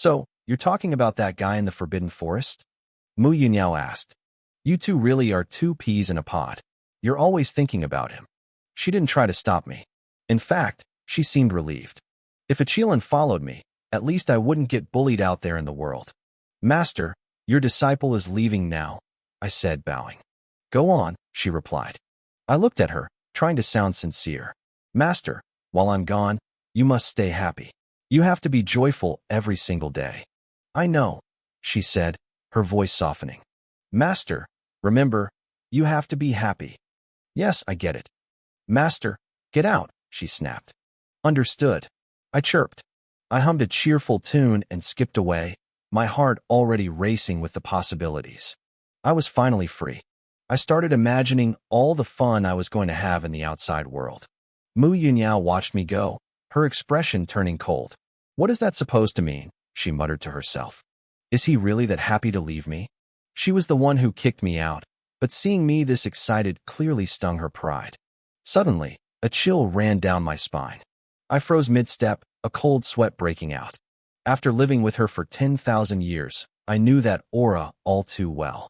So, you're talking about that guy in the Forbidden Forest? Mu Yunyao asked. You two really are two peas in a pod. You're always thinking about him. She didn't try to stop me. In fact, she seemed relieved. If a Qilin followed me, at least I wouldn't get bullied out there in the world. Master, your disciple is leaving now, I said, bowing. Go on, she replied. I looked at her, trying to sound sincere. Master, while I'm gone, you must stay happy. You have to be joyful every single day. I know, she said, her voice softening. Master, remember, you have to be happy. Yes, I get it. Master, get out, she snapped. Understood. I chirped. I hummed a cheerful tune and skipped away, my heart already racing with the possibilities. I was finally free. I started imagining all the fun I was going to have in the outside world. Mu Yunyao watched me go, her expression turning cold. What is that supposed to mean? She muttered to herself. Is he really that happy to leave me? She was the one who kicked me out, but seeing me this excited clearly stung her pride. Suddenly, a chill ran down my spine. I froze mid-step, a cold sweat breaking out. After living with her for 10,000 years, I knew that aura all too well.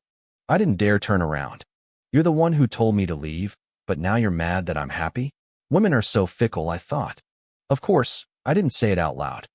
I didn't dare turn around. You're the one who told me to leave, but now you're mad that I'm happy? Women are so fickle, I thought. Of course, I didn't say it out loud.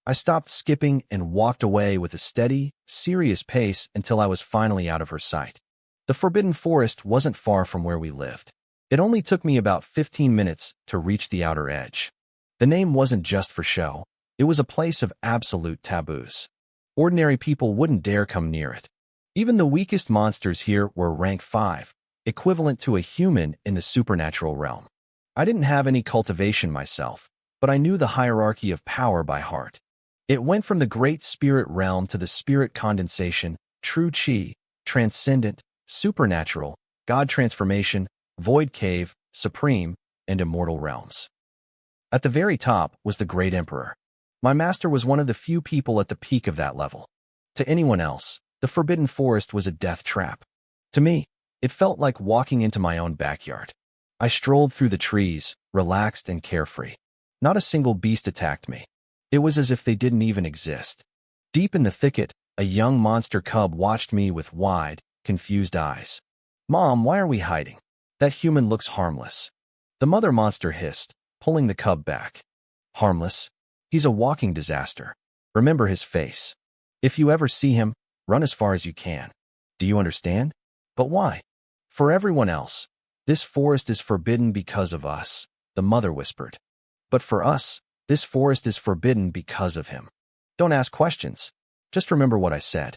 I stopped skipping and walked away with a steady, serious pace until I was finally out of her sight. The Forbidden Forest wasn't far from where we lived. It only took me about 15 minutes to reach the outer edge. The name wasn't just for show. It was a place of absolute taboos. Ordinary people wouldn't dare come near it. Even the weakest monsters here were rank 5, equivalent to a human in the supernatural realm. I didn't have any cultivation myself, but I knew the hierarchy of power by heart. It went from the great spirit realm to the spirit condensation, true chi, transcendent, supernatural, god transformation, void cave, supreme, and immortal realms. At the very top was the great emperor. My master was one of the few people at the peak of that level. To anyone else, the Forbidden Forest was a death trap. To me, it felt like walking into my own backyard. I strolled through the trees, relaxed and carefree. Not a single beast attacked me. It was as if they didn't even exist. Deep in the thicket, a young monster cub watched me with wide, confused eyes. Mom, why are we hiding? That human looks harmless. The mother monster hissed, pulling the cub back. Harmless? He's a walking disaster. Remember his face. If you ever see him, run as far as you can. Do you understand? But why? For everyone else, this forest is forbidden because of us, the mother whispered. But for us, this forest is forbidden because of him. Don't ask questions. Just remember what I said.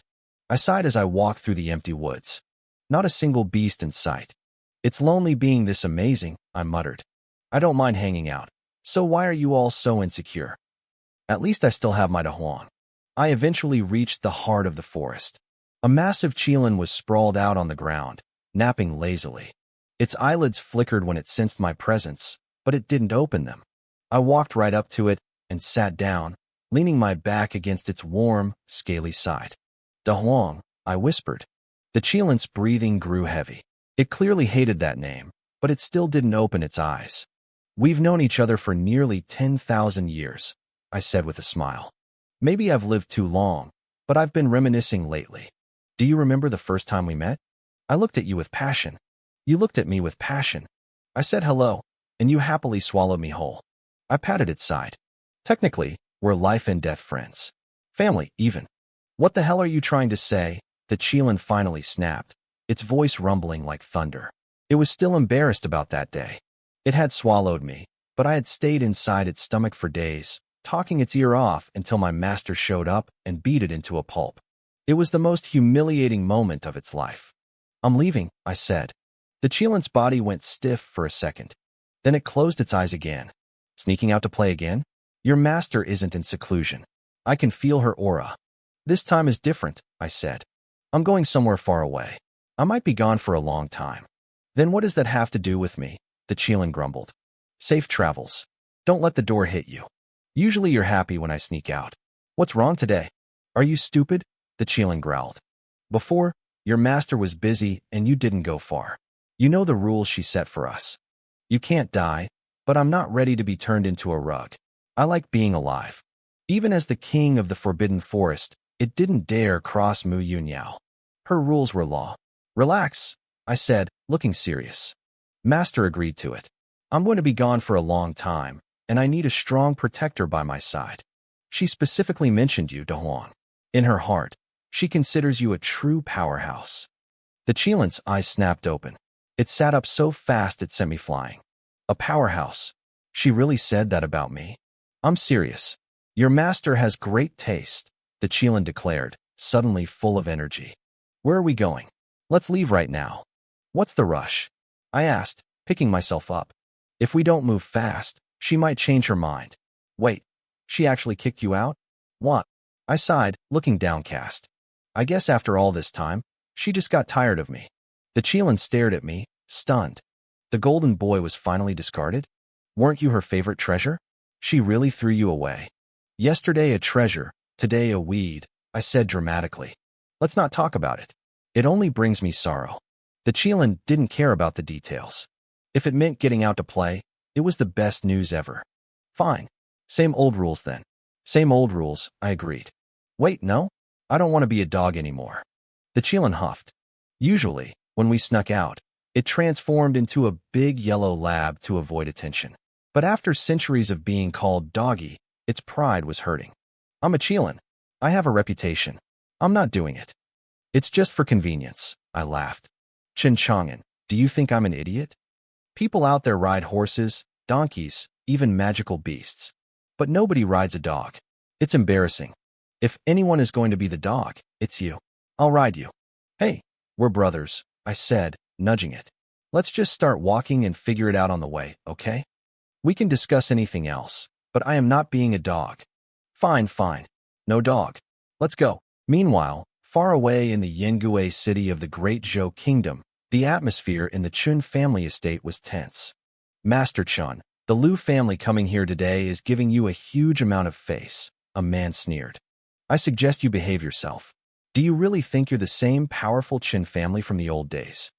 I sighed as I walked through the empty woods. Not a single beast in sight. It's lonely being this amazing, I muttered. I don't mind hanging out. So why are you all so insecure? At least I still have my Dahuang. I eventually reached the heart of the forest. A massive Qilin was sprawled out on the ground, napping lazily. Its eyelids flickered when it sensed my presence, but it didn't open them. I walked right up to it and sat down, leaning my back against its warm, scaly side. Dahuang, I whispered. The Qilin's breathing grew heavy. It clearly hated that name, but it still didn't open its eyes. We've known each other for nearly 10,000 years, I said with a smile. Maybe I've lived too long, but I've been reminiscing lately. Do you remember the first time we met? I looked at you with passion. You looked at me with passion. I said hello, and you happily swallowed me whole. I patted its side. Technically, we're life and death friends. Family, even. What the hell are you trying to say? The Qilin finally snapped, its voice rumbling like thunder. It was still embarrassed about that day. It had swallowed me, but I had stayed inside its stomach for days, talking its ear off until my master showed up and beat it into a pulp. It was the most humiliating moment of its life. I'm leaving, I said. The Qilin's body went stiff for a second. Then it closed its eyes again. Sneaking out to play again? Your master isn't in seclusion. I can feel her aura. This time is different, I said. I'm going somewhere far away. I might be gone for a long time. Then what does that have to do with me? The Qilin grumbled. Safe travels. Don't let the door hit you. Usually you're happy when I sneak out. What's wrong today? Are you stupid? The Qilin growled. Before, your master was busy and you didn't go far. You know the rules she set for us. You can't die, but I'm not ready to be turned into a rug. I like being alive. Even as the king of the Forbidden Forest, it didn't dare cross Mu Yunyao. Her rules were law. Relax, I said, looking serious. Master agreed to it. I'm going to be gone for a long time, and I need a strong protector by my side. She specifically mentioned you, Dahuang. In her heart, she considers you a true powerhouse. The Chilin's eyes snapped open. It sat up so fast it sent me flying. A powerhouse. She really said that about me? I'm serious. Your master has great taste, the Chilin declared, suddenly full of energy. Where are we going? Let's leave right now. What's the rush? I asked, picking myself up. If we don't move fast, she might change her mind. Wait, she actually kicked you out? What? I sighed, looking downcast. I guess after all this time, she just got tired of me. The Chilin stared at me, stunned. The golden boy was finally discarded? Weren't you her favorite treasure? She really threw you away. Yesterday a treasure, today a weed, I said dramatically. Let's not talk about it. It only brings me sorrow. The Chilin didn't care about the details. If it meant getting out to play, it was the best news ever. Fine. Same old rules then. Same old rules, I agreed. Wait, no? I don't want to be a dog anymore. The Chilin huffed. Usually, when we snuck out, it transformed into a big yellow lab to avoid attention. But after centuries of being called doggy, its pride was hurting. I'm a Chilin. I have a reputation. I'm not doing it. It's just for convenience, I laughed. Chin Chang'an, do you think I'm an idiot? People out there ride horses, donkeys, even magical beasts. But nobody rides a dog. It's embarrassing. If anyone is going to be the dog, it's you. I'll ride you. Hey, we're brothers, I said, nudging it. Let's just start walking and figure it out on the way, okay? We can discuss anything else, but I am not being a dog. Fine, fine. No dog. Let's go. Meanwhile, far away in the Yengue city of the Great Zhou Kingdom, the atmosphere in the Chun family estate was tense. Master Chun, the Liu family coming here today is giving you a huge amount of face, a man sneered. I suggest you behave yourself. Do you really think you're the same powerful Chun family from the old days?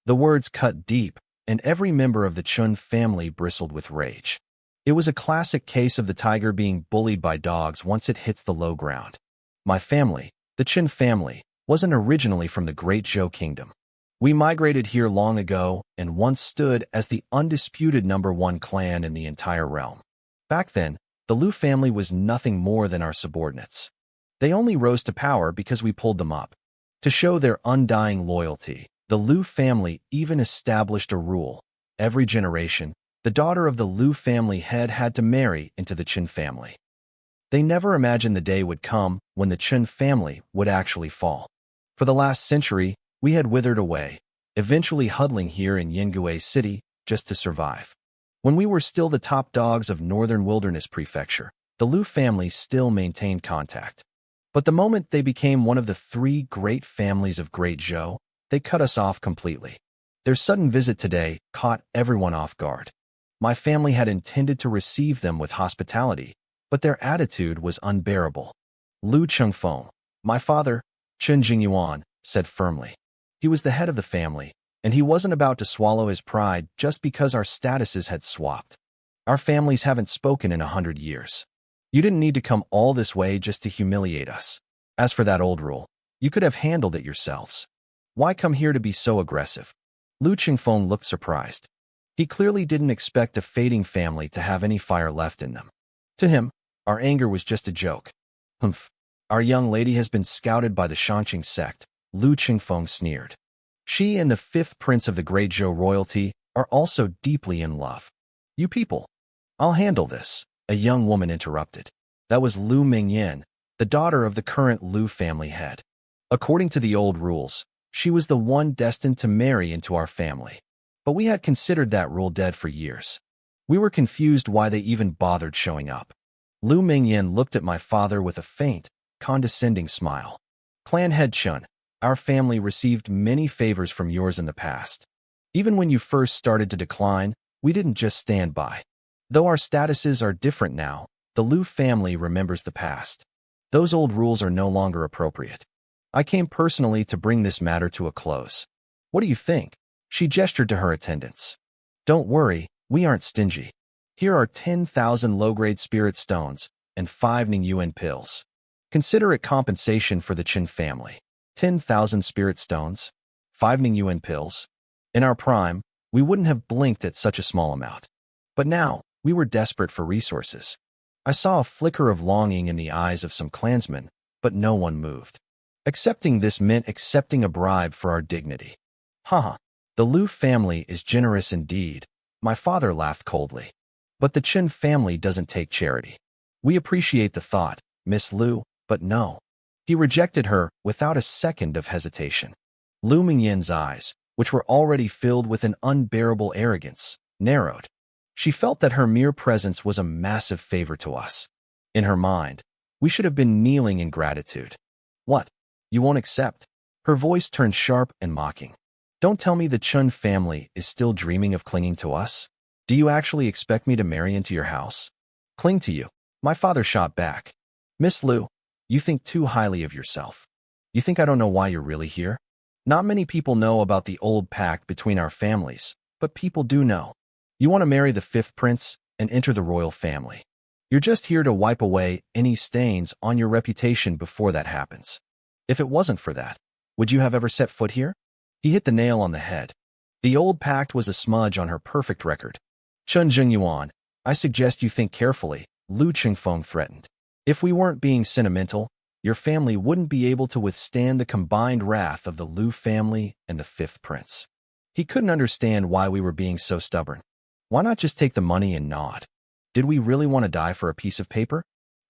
The words cut deep, and every member of the Chun family bristled with rage. It was a classic case of the tiger being bullied by dogs once it hits the low ground. My family, the Chun family, wasn't originally from the Great Zhou Kingdom. We migrated here long ago and once stood as the undisputed #1 clan in the entire realm. Back then, the Liu family was nothing more than our subordinates. They only rose to power because we pulled them up. To show their undying loyalty, the Liu family even established a rule. Every generation, the daughter of the Liu family head had to marry into the Chun family. They never imagined the day would come when the Chun family would actually fall. For the last century, we had withered away, eventually huddling here in Yengue City just to survive. When we were still the top dogs of Northern Wilderness Prefecture, the Liu family still maintained contact. But the moment they became one of the 3 great families of Great Zhou, they cut us off completely. Their sudden visit today caught everyone off guard. My family had intended to receive them with hospitality, but their attitude was unbearable. Lu Chengfeng, my father, Chen Jingyuan, said firmly. He was the head of the family, and he wasn't about to swallow his pride just because our statuses had swapped. Our families haven't spoken in 100 years. You didn't need to come all this way just to humiliate us. As for that old rule, you could have handled it yourselves. Why come here to be so aggressive? Lu Chengfeng looked surprised. He clearly didn't expect a fading family to have any fire left in them. To him, our anger was just a joke. Humph. Our young lady has been scouted by the Shanqing sect, Lu Chengfeng sneered. She and the 5th prince of the Great Zhou royalty are also deeply in love. You people. I'll handle this, a young woman interrupted. That was Lu Mingyan, the daughter of the current Lu family head. According to the old rules, she was the one destined to marry into our family. But we had considered that rule dead for years. We were confused why they even bothered showing up. Lu Mingyan looked at my father with a faint, condescending smile. Clan head Chun, our family received many favors from yours in the past. Even when you first started to decline, we didn't just stand by. Though our statuses are different now, the Lu family remembers the past. Those old rules are no longer appropriate. I came personally to bring this matter to a close. What do you think? She gestured to her attendants. Don't worry, we aren't stingy. Here are 10,000 low-grade spirit stones, and 5 Ning Yuan pills. Consider it compensation for the Qin family. 10,000 spirit stones, 5 Ning Yuan pills. In our prime, we wouldn't have blinked at such a small amount. But now, we were desperate for resources. I saw a flicker of longing in the eyes of some clansmen, but no one moved. Accepting this meant accepting a bribe for our dignity. Haha, the Liu family is generous indeed, my father laughed coldly. But the Qin family doesn't take charity. We appreciate the thought, Miss Liu, but no. He rejected her without a second of hesitation. Lu Mingyan's eyes, which were already filled with an unbearable arrogance, narrowed. She felt that her mere presence was a massive favor to us. In her mind, we should have been kneeling in gratitude. What? You won't accept? Her voice turned sharp and mocking. Don't tell me the Chun family is still dreaming of clinging to us? Do you actually expect me to marry into your house? Cling to you? My father shot back. Miss Liu, you think too highly of yourself. You think I don't know why you're really here? Not many people know about the old pact between our families, but people do know. You want to marry the 5th prince and enter the royal family. You're just here to wipe away any stains on your reputation before that happens. If it wasn't for that, would you have ever set foot here? He hit the nail on the head. The old pact was a smudge on her perfect record. Chun Jingyuan, I suggest you think carefully, Lu Qingfeng threatened. If we weren't being sentimental, your family wouldn't be able to withstand the combined wrath of the Liu family and the 5th prince. He couldn't understand why we were being so stubborn. Why not just take the money and nod? Did we really want to die for a piece of paper?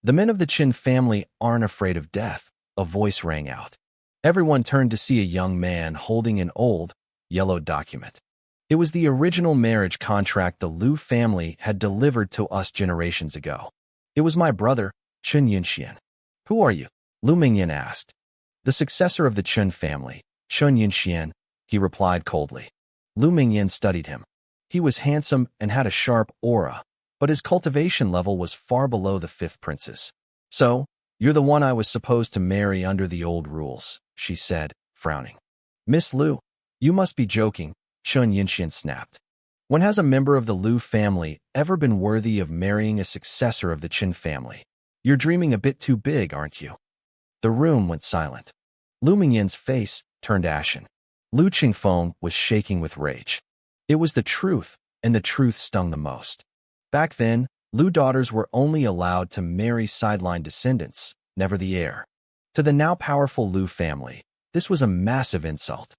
The men of the Qin family aren't afraid of death, a voice rang out. Everyone turned to see a young man holding an old, yellowed document. It was the original marriage contract the Liu family had delivered to us generations ago. It was my brother, Chen Yunxian. Who are you? Lu Mingyan asked. The successor of the Chen family, Chen Yunxian, he replied coldly. Lu Mingyan studied him. He was handsome and had a sharp aura, but his cultivation level was far below the 5th prince's. So, you're the one I was supposed to marry under the old rules, she said, frowning. Miss Liu, you must be joking, Chen Yunxian snapped. When has a member of the Liu family ever been worthy of marrying a successor of the Qin family? You're dreaming a bit too big, aren't you? The room went silent. Lu Mingyan's face turned ashen. Lu Qingfeng was shaking with rage. It was the truth, and the truth stung the most. Back then, Liu daughters were only allowed to marry sideline descendants, never the heir. To the now powerful Liu family, this was a massive insult.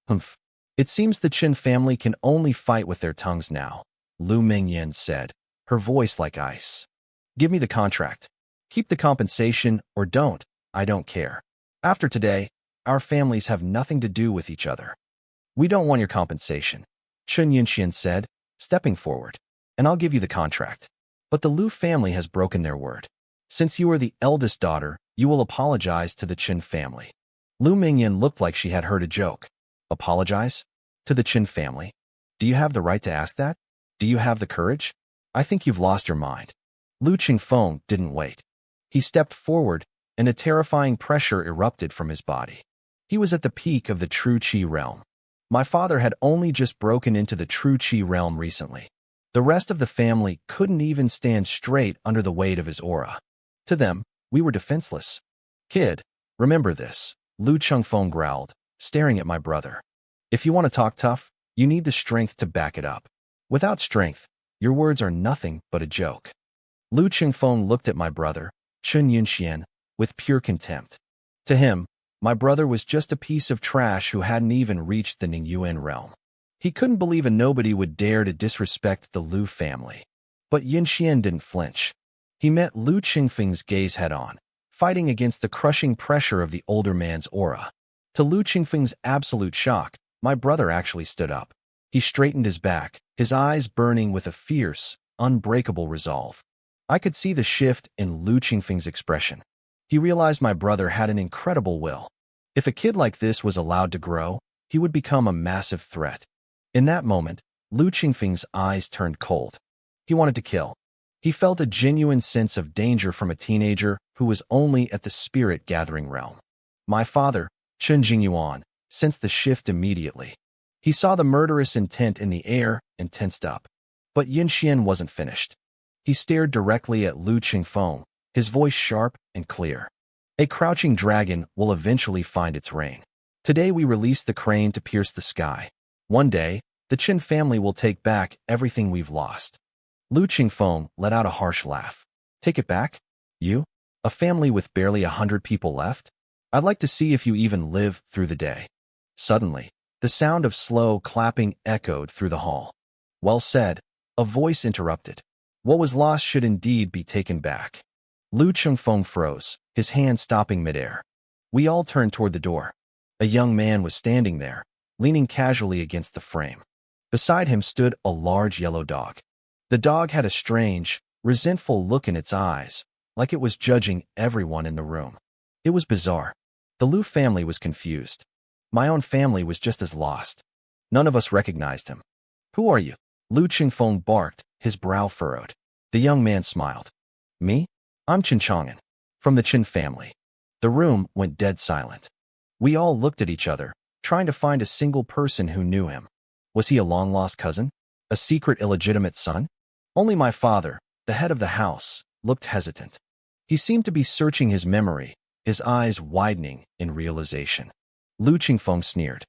Humph. It seems the Qin family can only fight with their tongues now, Lu Mingyan said, her voice like ice. Give me the contract. Keep the compensation or don't, I don't care. After today, our families have nothing to do with each other. We don't want your compensation, Chen Yunxian said, stepping forward. And I'll give you the contract. But the Liu family has broken their word. Since you are the eldest daughter, you will apologize to the Qin family. Lu Mingyan looked like she had heard a joke. Apologize? To the Qin family? Do you have the right to ask that? Do you have the courage? I think you've lost your mind. Lu Qingfeng didn't wait. He stepped forward, and a terrifying pressure erupted from his body. He was at the peak of the true Qi realm. My father had only just broken into the true Qi realm recently. The rest of the family couldn't even stand straight under the weight of his aura. To them, we were defenseless. Kid, remember this, Lu Qingfeng growled, staring at my brother. If you want to talk tough, you need the strength to back it up. Without strength, your words are nothing but a joke. Lu Qingfeng looked at my brother, Chen Yunxian, with pure contempt. To him, my brother was just a piece of trash who hadn't even reached the Ningyuan realm. He couldn't believe a nobody would dare to disrespect the Liu family. But Yunxian didn't flinch. He met Lu Qingfeng's gaze head-on, fighting against the crushing pressure of the older man's aura. To Lu Qingfeng's absolute shock, my brother actually stood up. He straightened his back, his eyes burning with a fierce, unbreakable resolve. I could see the shift in Lu Qingfeng's expression. He realized my brother had an incredible will. If a kid like this was allowed to grow, he would become a massive threat. In that moment, Lu Qingfeng's eyes turned cold. He wanted to kill. He felt a genuine sense of danger from a teenager who was only at the spirit-gathering realm. My father, Chen Jingyuan, sensed the shift immediately. He saw the murderous intent in the air and tensed up. But Yunxian wasn't finished. He stared directly at Lu Qingfeng, his voice sharp and clear. A crouching dragon will eventually find its ring. Today we release the crane to pierce the sky. One day, the Qin family will take back everything we've lost. Lu Qingfeng let out a harsh laugh. Take it back? You? A family with barely 100 people left? I'd like to see if you even live through the day. Suddenly, the sound of slow clapping echoed through the hall. Well said, a voice interrupted. What was lost should indeed be taken back. Lu Qingfeng froze, his hand stopping midair. We all turned toward the door. A young man was standing there, leaning casually against the frame. Beside him stood a large yellow dog. The dog had a strange, resentful look in its eyes, like it was judging everyone in the room. It was bizarre. The Lu family was confused. My own family was just as lost. None of us recognized him. Who are you? Lu Qingfeng barked, his brow furrowed. The young man smiled. Me? I'm Qin Chang'an, from the Qin family. The room went dead silent. We all looked at each other, trying to find a single person who knew him. Was he a long-lost cousin? A secret illegitimate son? Only my father, the head of the house, looked hesitant. He seemed to be searching his memory, his eyes widening in realization. Lu Qingfeng sneered.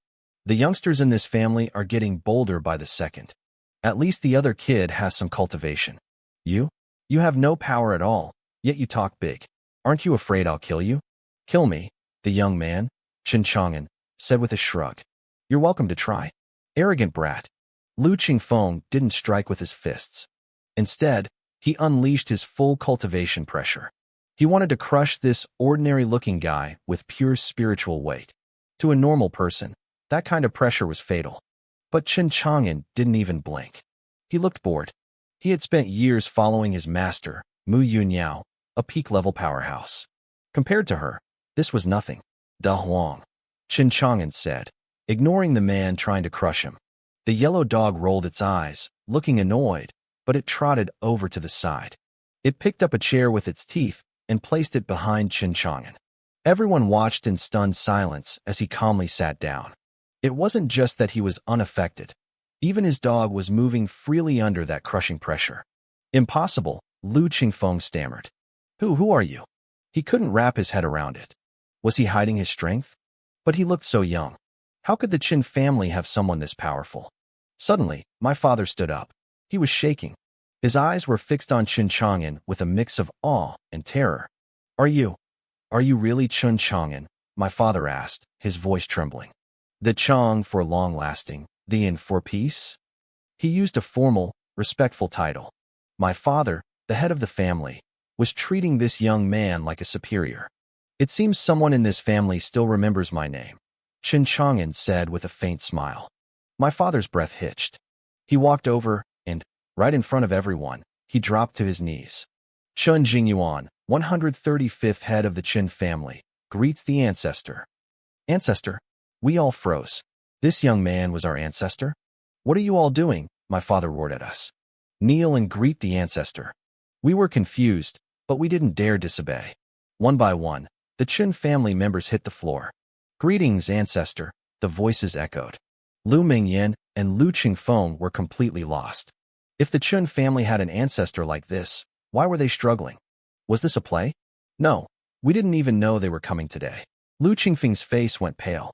The youngsters in this family are getting bolder by the second. At least the other kid has some cultivation. You? You have no power at all, yet you talk big. Aren't you afraid I'll kill you? Kill me, the young man, Qin Chang'an, said with a shrug. You're welcome to try. Arrogant brat. Lu Qingfeng didn't strike with his fists. Instead, he unleashed his full cultivation pressure. He wanted to crush this ordinary-looking guy with pure spiritual weight. To a normal person, that kind of pressure was fatal. But Qin Chang'an didn't even blink. He looked bored. He had spent years following his master, Mu Yunyao, a peak-level powerhouse. Compared to her, this was nothing. Da Huang, Qin Chang'an said, ignoring the man trying to crush him. The yellow dog rolled its eyes, looking annoyed, but it trotted over to the side. It picked up a chair with its teeth and placed it behind Qin Chang'an. Everyone watched in stunned silence as he calmly sat down. It wasn't just that he was unaffected. Even his dog was moving freely under that crushing pressure. Impossible, Lu Qingfeng stammered. Who are you? He couldn't wrap his head around it. Was he hiding his strength? But he looked so young. How could the Qin family have someone this powerful? Suddenly, my father stood up. He was shaking. His eyes were fixed on Qin Chang'an with a mix of awe and terror. Are you really Qin Chang'an? My father asked, his voice trembling. The Chang for long-lasting, the In for peace? He used a formal, respectful title. My father, the head of the family, was treating this young man like a superior. It seems someone in this family still remembers my name, Qin Chang'an said with a faint smile. My father's breath hitched. He walked over, and, right in front of everyone, he dropped to his knees. Chun Jingyuan, 135th head of the Qin family, greets the ancestor. Ancestor? We all froze. This young man was our ancestor? What are you all doing? My father roared at us. Kneel and greet the ancestor. We were confused, but we didn't dare disobey. One by one, the Qin family members hit the floor. Greetings, ancestor, the voices echoed. Lu Mingyan and Lu Qingfeng were completely lost. If the Qin family had an ancestor like this, why were they struggling? Was this a play? No, we didn't even know they were coming today. Lu Qingfeng's face went pale.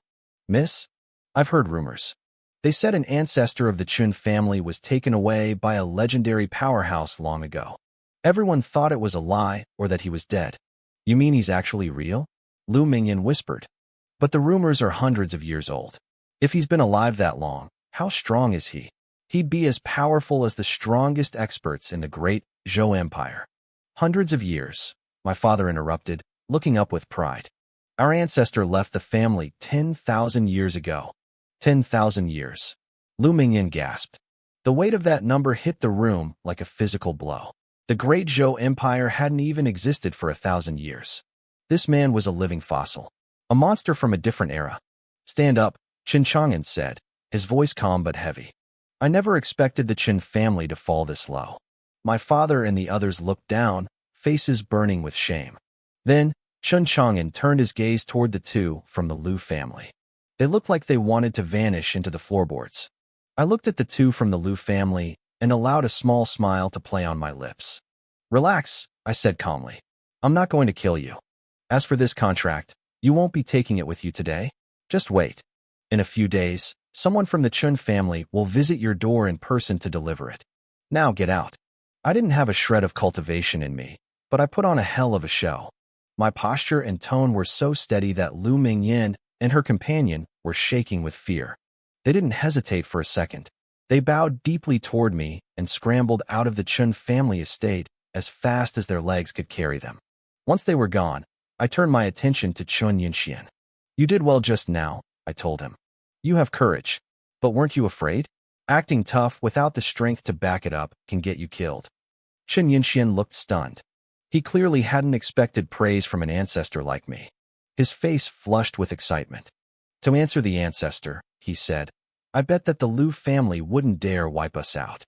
Miss? I've heard rumors. They said an ancestor of the Qin family was taken away by a legendary powerhouse long ago. Everyone thought it was a lie or that he was dead. You mean he's actually real? Lu Mingyan whispered. But the rumors are hundreds of years old. If he's been alive that long, how strong is he? He'd be as powerful as the strongest experts in the great Zhou Empire. Hundreds of years, my father interrupted, looking up with pride. Our ancestor left the family 10,000 years ago. 10,000 years. Lu Mingyan gasped. The weight of that number hit the room like a physical blow. The great Zhou Empire hadn't even existed for 1,000 years. This man was a living fossil. A monster from a different era. Stand up, Qin Chang'an said, his voice calm but heavy. I never expected the Qin family to fall this low. My father and the others looked down, faces burning with shame. Then, Qin Chang'an turned his gaze toward the two from the Lu family. They looked like they wanted to vanish into the floorboards. I looked at the two from the Lu family and allowed a small smile to play on my lips. Relax, I said calmly. I'm not going to kill you. As for this contract, you won't be taking it with you today. Just wait. In a few days, someone from the Chun family will visit your door in person to deliver it. Now get out. I didn't have a shred of cultivation in me, but I put on a hell of a show. My posture and tone were so steady that Lu Mingyin and her companion were shaking with fear. They didn't hesitate for a second. They bowed deeply toward me and scrambled out of the Chun family estate as fast as their legs could carry them. Once they were gone, I turned my attention to Chun Yinxian. You did well just now, I told him. You have courage. But weren't you afraid? Acting tough without the strength to back it up can get you killed. Chun Yinxian looked stunned. He clearly hadn't expected praise from an ancestor like me. His face flushed with excitement. To answer the ancestor, he said, I bet that the Lu family wouldn't dare wipe us out.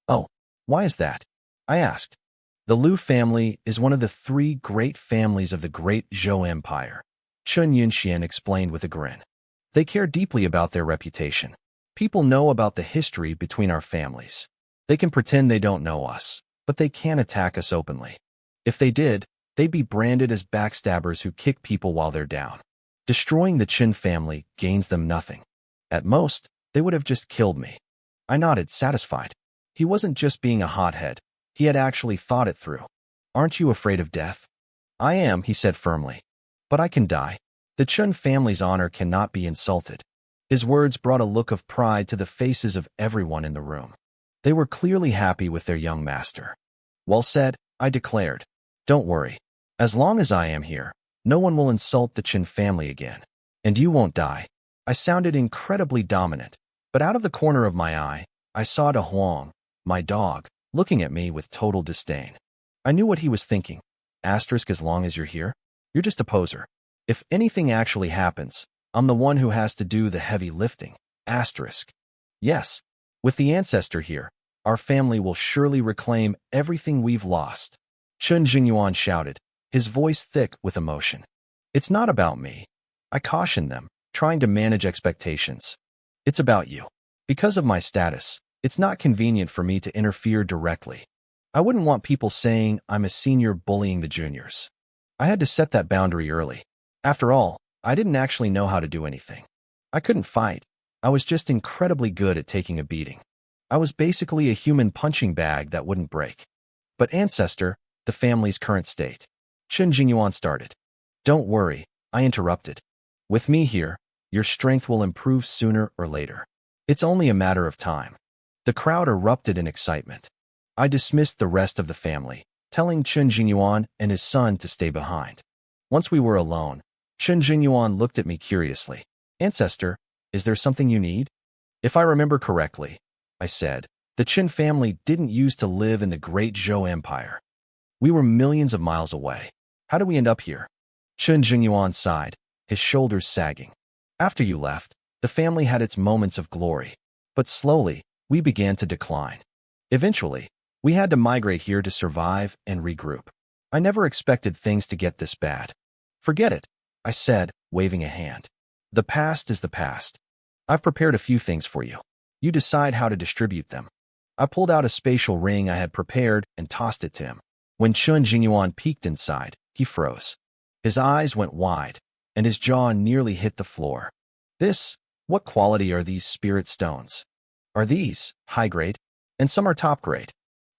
Oh, why is that? I asked. The Lu family is one of the 3 great families of the Great Zhou Empire, Chun Yinxian explained with a grin. They care deeply about their reputation. People know about the history between our families. They can pretend they don't know us, but they can't attack us openly. If they did, they'd be branded as backstabbers who kick people while they're down. Destroying the Qin family gains them nothing. At most, they would have just killed me. I nodded, satisfied. He wasn't just being a hothead. He had actually thought it through. Aren't you afraid of death? I am, he said firmly. But I can die. The Chun family's honor cannot be insulted. His words brought a look of pride to the faces of everyone in the room. They were clearly happy with their young master. Well said, I declared. Don't worry. As long as I am here, no one will insult the Qin family again. And you won't die. I sounded incredibly dominant, but out of the corner of my eye, I saw De Huang, my dog, looking at me with total disdain. I knew what he was thinking. Asterisk, as long as you're here, you're just a poser. If anything actually happens, I'm the one who has to do the heavy lifting. Asterisk. Yes, with the ancestor here, our family will surely reclaim everything we've lost. Chun Jingyuan shouted, his voice thick with emotion. It's not about me. I cautioned them, trying to manage expectations. It's about you. Because of my status, it's not convenient for me to interfere directly. I wouldn't want people saying I'm a senior bullying the juniors. I had to set that boundary early. After all, I didn't actually know how to do anything. I couldn't fight. I was just incredibly good at taking a beating. I was basically a human punching bag that wouldn't break. But ancestor, the family's current state. Chun Jingyuan started. Don't worry, I interrupted. With me here, your strength will improve sooner or later. It's only a matter of time. The crowd erupted in excitement. I dismissed the rest of the family, telling Chun Jingyuan and his son to stay behind. Once we were alone, Chun Jingyuan looked at me curiously. Ancestor, is there something you need? If I remember correctly, I said, the Qin family didn't used to live in the Great Zhou Empire. We were millions of miles away. How did we end up here? Chun Jingyuan sighed, his shoulders sagging. After you left, the family had its moments of glory. But slowly, we began to decline. Eventually, we had to migrate here to survive and regroup. I never expected things to get this bad. Forget it, I said, waving a hand. The past is the past. I've prepared a few things for you. You decide how to distribute them. I pulled out a spatial ring I had prepared and tossed it to him. When Chun Jingyuan peeked inside, he froze. His eyes went wide, and his jaw nearly hit the floor. What quality are these spirit stones? Are these high grade? And some are top grade.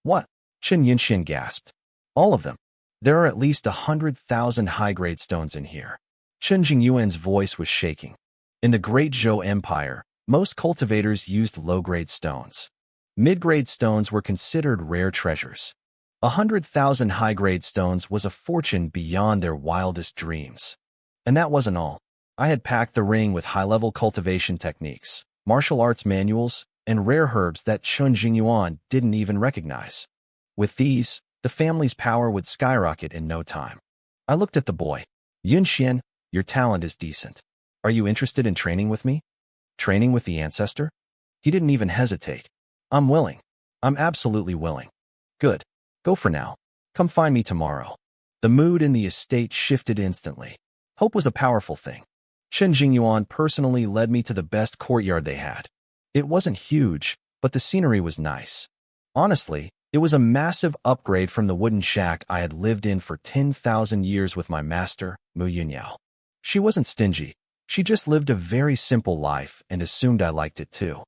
What? Chun Yinxian gasped. All of them. There are at least 100,000 high-grade stones in here. Chun Jingyuan's voice was shaking. In the Great Zhou Empire, most cultivators used low-grade stones. Mid-grade stones were considered rare treasures. 100,000 high-grade stones was a fortune beyond their wildest dreams. And that wasn't all. I had packed the ring with high-level cultivation techniques, martial arts manuals, and rare herbs that Chun Jingyuan didn't even recognize. With these, the family's power would skyrocket in no time. I looked at the boy. Yunxian, your talent is decent. Are you interested in training with me? Training with the ancestor? He didn't even hesitate. I'm willing. I'm absolutely willing. Good. Go for now. Come find me tomorrow. The mood in the estate shifted instantly. Hope was a powerful thing. Chun Jingyuan personally led me to the best courtyard they had. It wasn't huge, but the scenery was nice. Honestly, It was a massive upgrade from the wooden shack I had lived in for 10,000 years with my master, Mu Yunyao. She wasn't stingy. She just lived a very simple life and assumed I liked it too.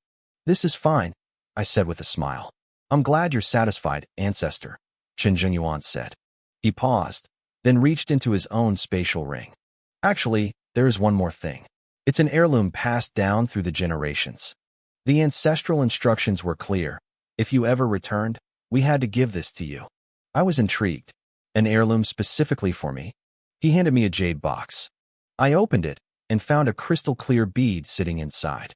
This is fine, I said with a smile. I'm glad you're satisfied, ancestor, Chen Zhengyuan said. He paused, then reached into his own spatial ring. Actually, there is one more thing. It's an heirloom passed down through the generations. The ancestral instructions were clear. If you ever returned, we had to give this to you. I was intrigued. An heirloom specifically for me? He handed me a jade box. I opened it and found a crystal-clear bead sitting inside.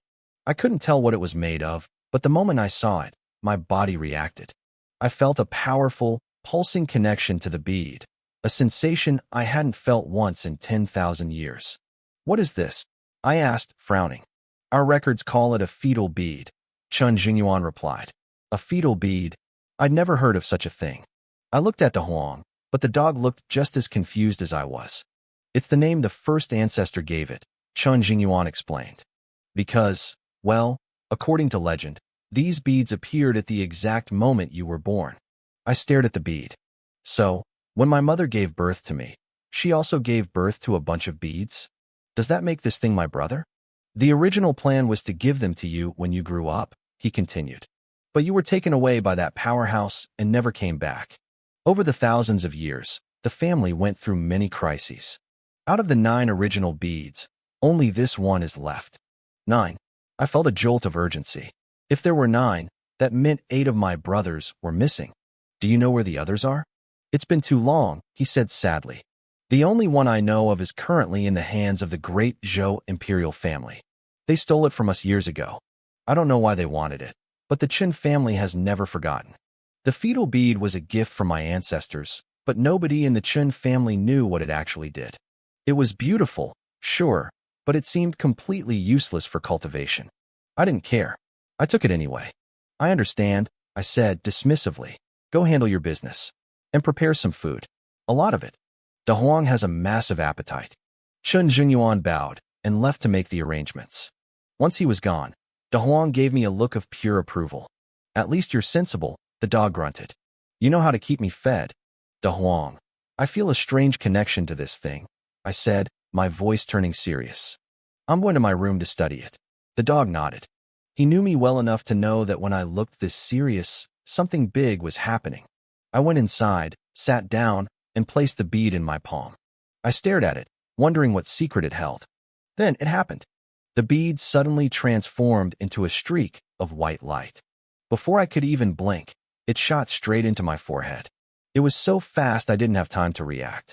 I couldn't tell what it was made of, but the moment I saw it, my body reacted. I felt a powerful, pulsing connection to the bead, a sensation I hadn't felt once in 10,000 years. What is this? I asked, frowning. Our records call it a fetal bead, Chen Jingyuan replied. A fetal bead? I'd never heard of such a thing. I looked at De Huang, but the dog looked just as confused as I was. It's the name the first ancestor gave it, Chen Jingyuan explained. Because, well, according to legend, these beads appeared at the exact moment you were born. I stared at the bead. So, when my mother gave birth to me, she also gave birth to a bunch of beads? Does that make this thing my brother? The original plan was to give them to you when you grew up, he continued. But you were taken away by that powerhouse and never came back. Over the thousands of years, the family went through many crises. Out of the 9 original beads, only this one is left. 9. I felt a jolt of urgency. If there were 9, that meant 8 of my brothers were missing. Do you know where the others are? It's been too long, he said sadly. The only one I know of is currently in the hands of the great Zhou imperial family. They stole it from us years ago. I don't know why they wanted it, but the Qin family has never forgotten. The fetal bead was a gift from my ancestors, but nobody in the Qin family knew what it actually did. It was beautiful, sure, but it seemed completely useless for cultivation. I didn't care. I took it anyway. I understand, I said dismissively. Go handle your business. And prepare some food. A lot of it. De Huang has a massive appetite. Chen Jinyuan bowed and left to make the arrangements. Once he was gone, De Huang gave me a look of pure approval. At least you're sensible, the dog grunted. You know how to keep me fed. De Huang. I feel a strange connection to this thing, I said, my voice turning serious. I'm going to my room to study it. The dog nodded. He knew me well enough to know that when I looked this serious, something big was happening. I went inside, sat down, and placed the bead in my palm. I stared at it, wondering what secret it held. Then it happened. The bead suddenly transformed into a streak of white light. Before I could even blink, it shot straight into my forehead. It was so fast I didn't have time to react.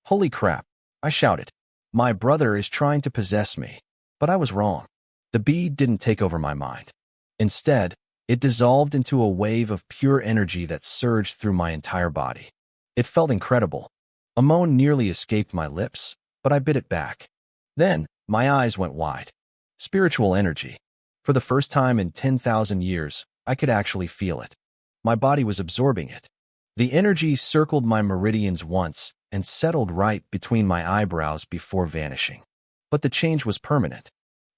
Holy crap, I shouted. My brother is trying to possess me. But I was wrong. The bead didn't take over my mind. Instead, it dissolved into a wave of pure energy that surged through my entire body. It felt incredible. A moan nearly escaped my lips, but I bit it back. Then, my eyes went wide. Spiritual energy. For the first time in 10,000 years, I could actually feel it. My body was absorbing it. The energy circled my meridians once and settled right between my eyebrows before vanishing. But the change was permanent.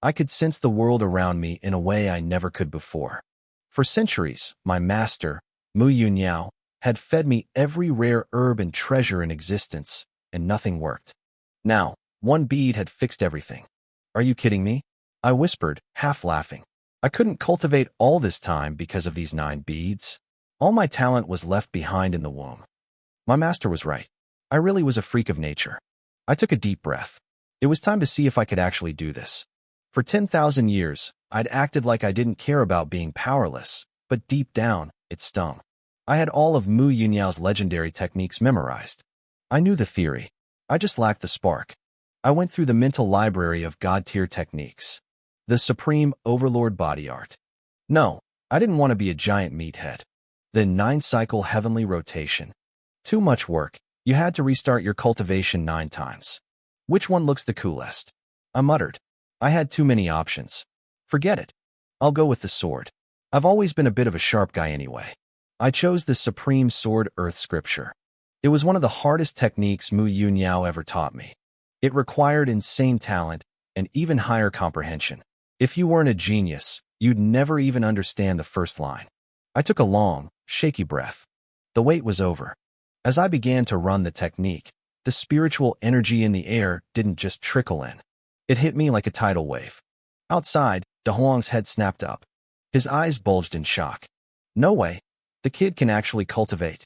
I could sense the world around me in a way I never could before. For centuries, my master, Mu Yunyao, had fed me every rare herb and treasure in existence, and nothing worked. Now, one bead had fixed everything. Are you kidding me? I whispered, half laughing. I couldn't cultivate all this time because of these 9 beads. All my talent was left behind in the womb. My master was right. I really was a freak of nature. I took a deep breath. It was time to see if I could actually do this. For 10,000 years, I'd acted like I didn't care about being powerless, but deep down, it stung. I had all of Mu Yunyao's legendary techniques memorized. I knew the theory. I just lacked the spark. I went through the mental library of god-tier techniques. The supreme overlord body art. No, I didn't want to be a giant meathead. The 9-cycle heavenly rotation. Too much work. You had to restart your cultivation 9 times. Which one looks the coolest? I muttered. I had too many options. Forget it. I'll go with the sword. I've always been a bit of a sharp guy anyway. I chose the Supreme Sword Earth Scripture. It was one of the hardest techniques Mu Yunyao ever taught me. It required insane talent and even higher comprehension. If you weren't a genius, you'd never even understand the first line. I took a long, shaky breath. The wait was over. As I began to run the technique, the spiritual energy in the air didn't just trickle in. It hit me like a tidal wave. Outside, De Huang's head snapped up. His eyes bulged in shock. No way. The kid can actually cultivate.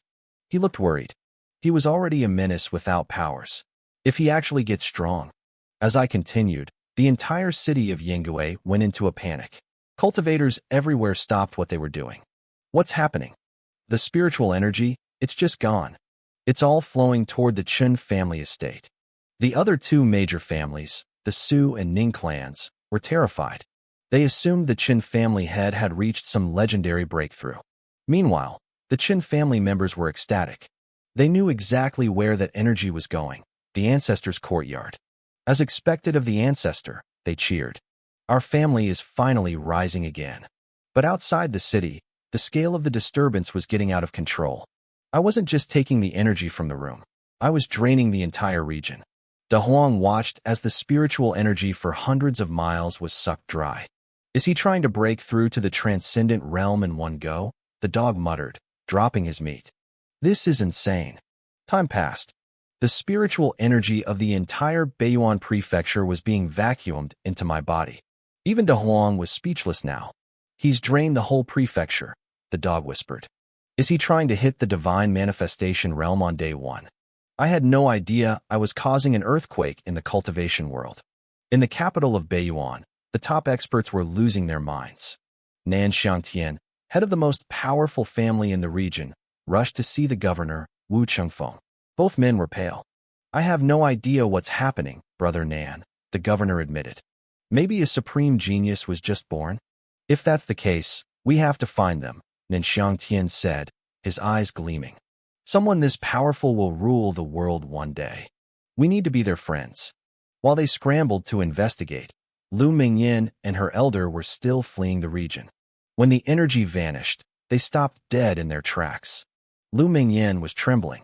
He looked worried. He was already a menace without powers. If he actually gets strong. As I continued, the entire city of Yingwei went into a panic. Cultivators everywhere stopped what they were doing. What's happening? The spiritual energy, it's just gone. It's all flowing toward the Chun family estate. The other two major families, the Su and Ning clans, were terrified. They assumed the Qin family head had reached some legendary breakthrough. Meanwhile, the Qin family members were ecstatic. They knew exactly where that energy was going, the ancestor's courtyard. As expected of the ancestor, they cheered. Our family is finally rising again. But outside the city, the scale of the disturbance was getting out of control. I wasn't just taking the energy from the room. I was draining the entire region. De Huang watched as the spiritual energy for hundreds of miles was sucked dry. Is he trying to break through to the transcendent realm in one go? The dog muttered, dropping his meat. This is insane. Time passed. The spiritual energy of the entire Beiyuan prefecture was being vacuumed into my body. Even De Huang was speechless now. He's drained the whole prefecture, the dog whispered. Is he trying to hit the divine manifestation realm on day one? I had no idea I was causing an earthquake in the cultivation world. In the capital of Beiyuan, the top experts were losing their minds. Nan Xiangtian, head of the most powerful family in the region, rushed to see the governor, Wu Chengfeng. Both men were pale. I have no idea what's happening, Brother Nan, the governor admitted. Maybe a supreme genius was just born? If that's the case, we have to find them, Nan Xiangtian said, his eyes gleaming. Someone this powerful will rule the world one day. We need to be their friends. While they scrambled to investigate, Lu Mingyan and her elder were still fleeing the region. When the energy vanished, they stopped dead in their tracks. Lu Mingyan was trembling.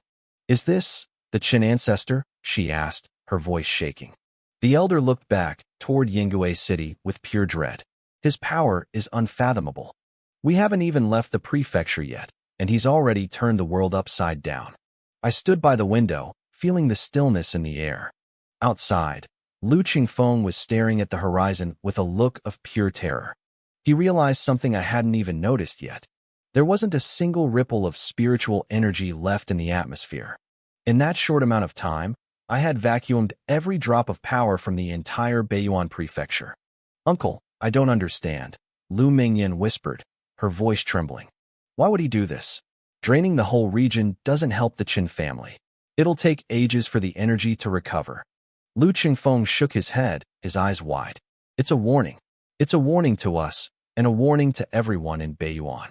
Is this the Qin ancestor? She asked, her voice shaking. The elder looked back toward Yingwei City with pure dread. His power is unfathomable. We haven't even left the prefecture yet, and he's already turned the world upside down. I stood by the window, feeling the stillness in the air. Outside, Lu Qingfeng was staring at the horizon with a look of pure terror. He realized something I hadn't even noticed yet. There wasn't a single ripple of spiritual energy left in the atmosphere. In that short amount of time, I had vacuumed every drop of power from the entire Beiyuan prefecture. Uncle, I don't understand, Lu Mingyan whispered, her voice trembling. Why would he do this? Draining the whole region doesn't help the Qin family. It'll take ages for the energy to recover. Lu Qingfeng shook his head, his eyes wide. It's a warning. It's a warning to us, and a warning to everyone in Beiyuan.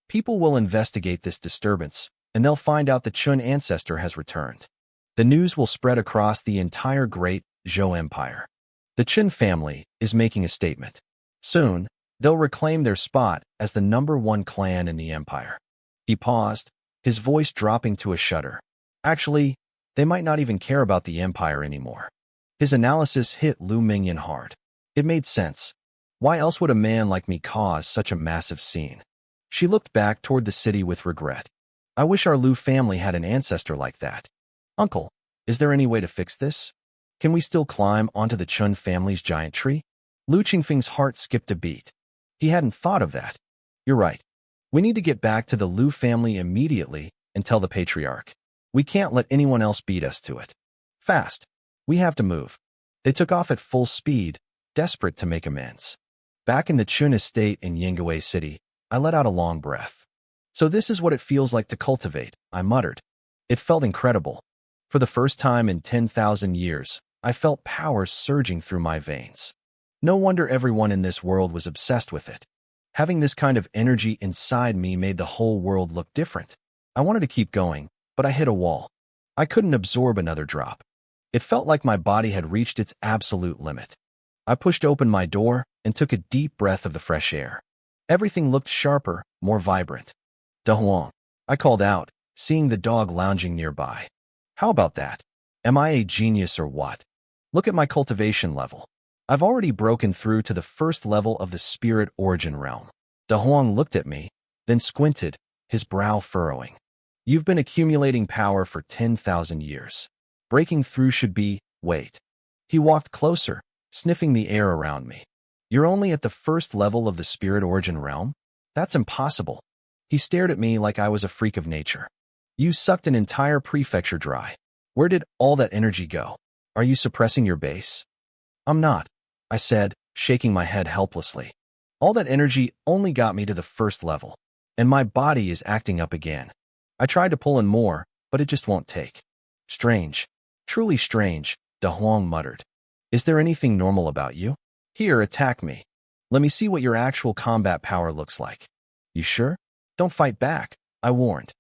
People will investigate this disturbance, and they'll find out the Chun ancestor has returned. The news will spread across the entire great Zhou Empire. The Qin family is making a statement. Soon, they'll reclaim their spot as the #1 clan in the empire. He paused, his voice dropping to a shudder. Actually, they might not even care about the empire anymore. His analysis hit Lu Mingyan hard. It made sense. Why else would a man like me cause such a massive scene? She looked back toward the city with regret. I wish our Lu family had an ancestor like that. Uncle, is there any way to fix this? Can we still climb onto the Chun family's giant tree? Lu Qingfeng's heart skipped a beat. He hadn't thought of that. You're right. We need to get back to the Lu family immediately and tell the patriarch. We can't let anyone else beat us to it. Fast. We have to move. They took off at full speed, desperate to make amends. Back in the Chun estate in Yingwei City, I let out a long breath. So this is what it feels like to cultivate, I muttered. It felt incredible. For the first time in 10,000 years, I felt power surging through my veins. No wonder everyone in this world was obsessed with it. Having this kind of energy inside me made the whole world look different. I wanted to keep going, but I hit a wall. I couldn't absorb another drop. It felt like my body had reached its absolute limit. I pushed open my door and took a deep breath of the fresh air. Everything looked sharper, more vibrant. De Huang, I called out, seeing the dog lounging nearby. How about that? Am I a genius or what? Look at my cultivation level. I've already broken through to the first level of the spirit origin realm. De Huang looked at me, then squinted, his brow furrowing. You've been accumulating power for 10,000 years. Breaking through should be, wait. He walked closer, sniffing the air around me. You're only at the first level of the spirit origin realm? That's impossible. He stared at me like I was a freak of nature. You sucked an entire prefecture dry. Where did all that energy go? Are you suppressing your base? I'm not, I said, shaking my head helplessly. All that energy only got me to the first level, and my body is acting up again. I tried to pull in more, but it just won't take. Strange. Truly strange, De Huang muttered. Is there anything normal about you? Here, attack me. Let me see what your actual combat power looks like. You sure? Don't fight back, I warned.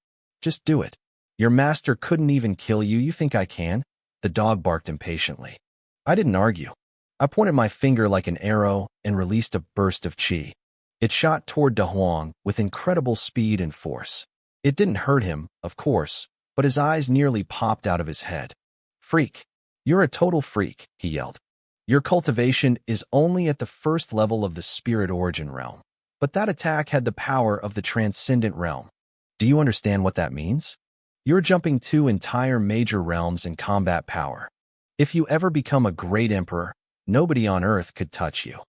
Just do it. Your master couldn't even kill you. You think I can? The dog barked impatiently. I didn't argue. I pointed my finger like an arrow and released a burst of chi. It shot toward De Huang with incredible speed and force. It didn't hurt him, of course, but his eyes nearly popped out of his head. Freak. You're a total freak, he yelled. Your cultivation is only at the first level of the spirit origin realm. But that attack had the power of the transcendent realm. Do you understand what that means? You're jumping 2 entire major realms in combat power. If you ever become a great emperor, nobody on earth could touch you.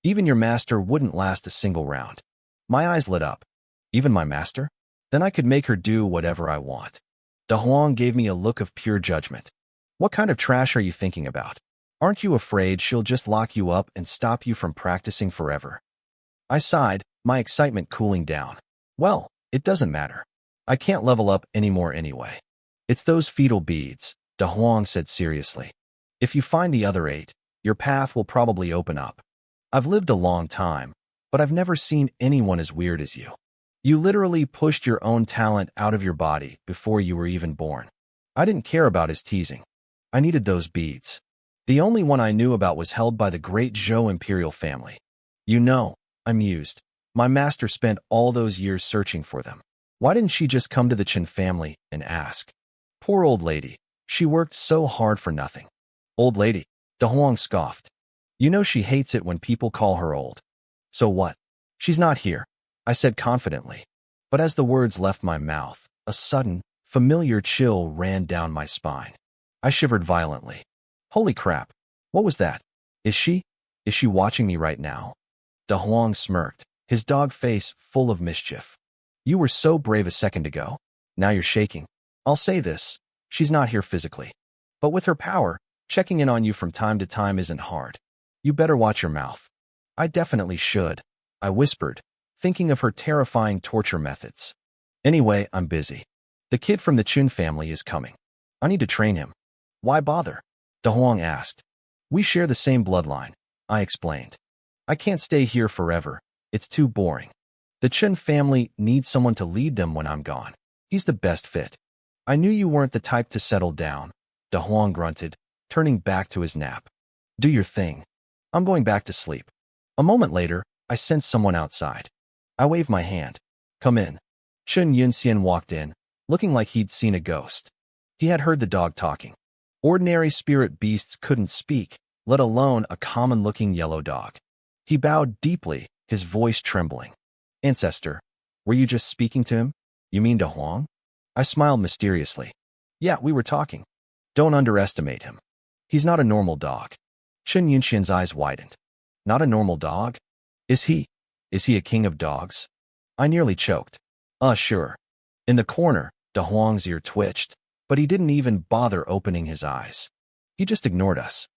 Even your master wouldn't last a single round. My eyes lit up. Even my master? Then I could make her do whatever I want. De Huang gave me a look of pure judgment. What kind of trash are you thinking about? Aren't you afraid she'll just lock you up and stop you from practicing forever? I sighed, my excitement cooling down. Well, it doesn't matter. I can't level up anymore anyway. It's those fetal beads, De Huang said seriously. If you find the other 8, your path will probably open up. I've lived a long time, but I've never seen anyone as weird as you. You literally pushed your own talent out of your body before you were even born. I didn't care about his teasing. I needed those beads. The only one I knew about was held by the great Zhou imperial family. You know, I mused. My master spent all those years searching for them. Why didn't she just come to the Chen family and ask? Poor old lady. She worked so hard for nothing. Old lady, De Huang scoffed. You know she hates it when people call her old. So what? She's not here, I said confidently. But as the words left my mouth, a sudden, familiar chill ran down my spine. I shivered violently. Holy crap. What was that? Is she watching me right now? De Huang smirked, his dog face full of mischief. You were so brave a second ago. Now you're shaking. I'll say this. She's not here physically. But with her power, checking in on you from time to time isn't hard. You better watch your mouth. I definitely should, I whispered, thinking of her terrifying torture methods. Anyway, I'm busy. The kid from the Chun family is coming. I need to train him. Why bother? De Huang asked. We share the same bloodline, I explained. I can't stay here forever. It's too boring. The Chen family needs someone to lead them when I'm gone. He's the best fit. I knew you weren't the type to settle down, De Huang grunted, turning back to his nap. Do your thing. I'm going back to sleep. A moment later, I sensed someone outside. I waved my hand. Come in. Chen Yunxian walked in, looking like he'd seen a ghost. He had heard the dog talking. Ordinary spirit beasts couldn't speak, let alone a common-looking yellow dog. He bowed deeply, his voice trembling. Ancestor, were you just speaking to him? You mean De Huang? I smiled mysteriously. Yeah, we were talking. Don't underestimate him. He's not a normal dog. Chen Yunxian's eyes widened. Not a normal dog? Is he a king of dogs? I nearly choked. Sure. In the corner, De Huang's ear twitched, but he didn't even bother opening his eyes. He just ignored us.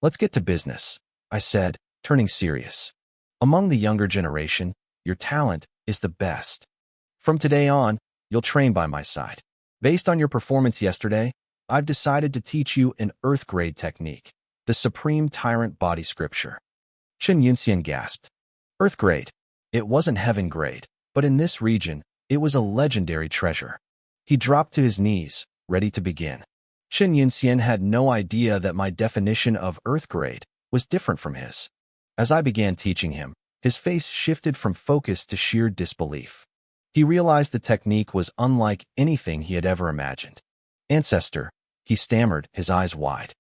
Let's get to business, I said, turning serious. Among the younger generation, your talent is the best. From today on, you'll train by my side. Based on your performance yesterday, I've decided to teach you an Earth grade technique, the Supreme Tyrant Body Scripture. Chen Yunxian gasped. Earth grade. It wasn't heaven grade, but in this region, it was a legendary treasure. He dropped to his knees, ready to begin. Chen Yunxian had no idea that my definition of Earth grade was different from his. As I began teaching him, his face shifted from focus to sheer disbelief. He realized the technique was unlike anything he had ever imagined. Ancestor, he stammered, his eyes wide.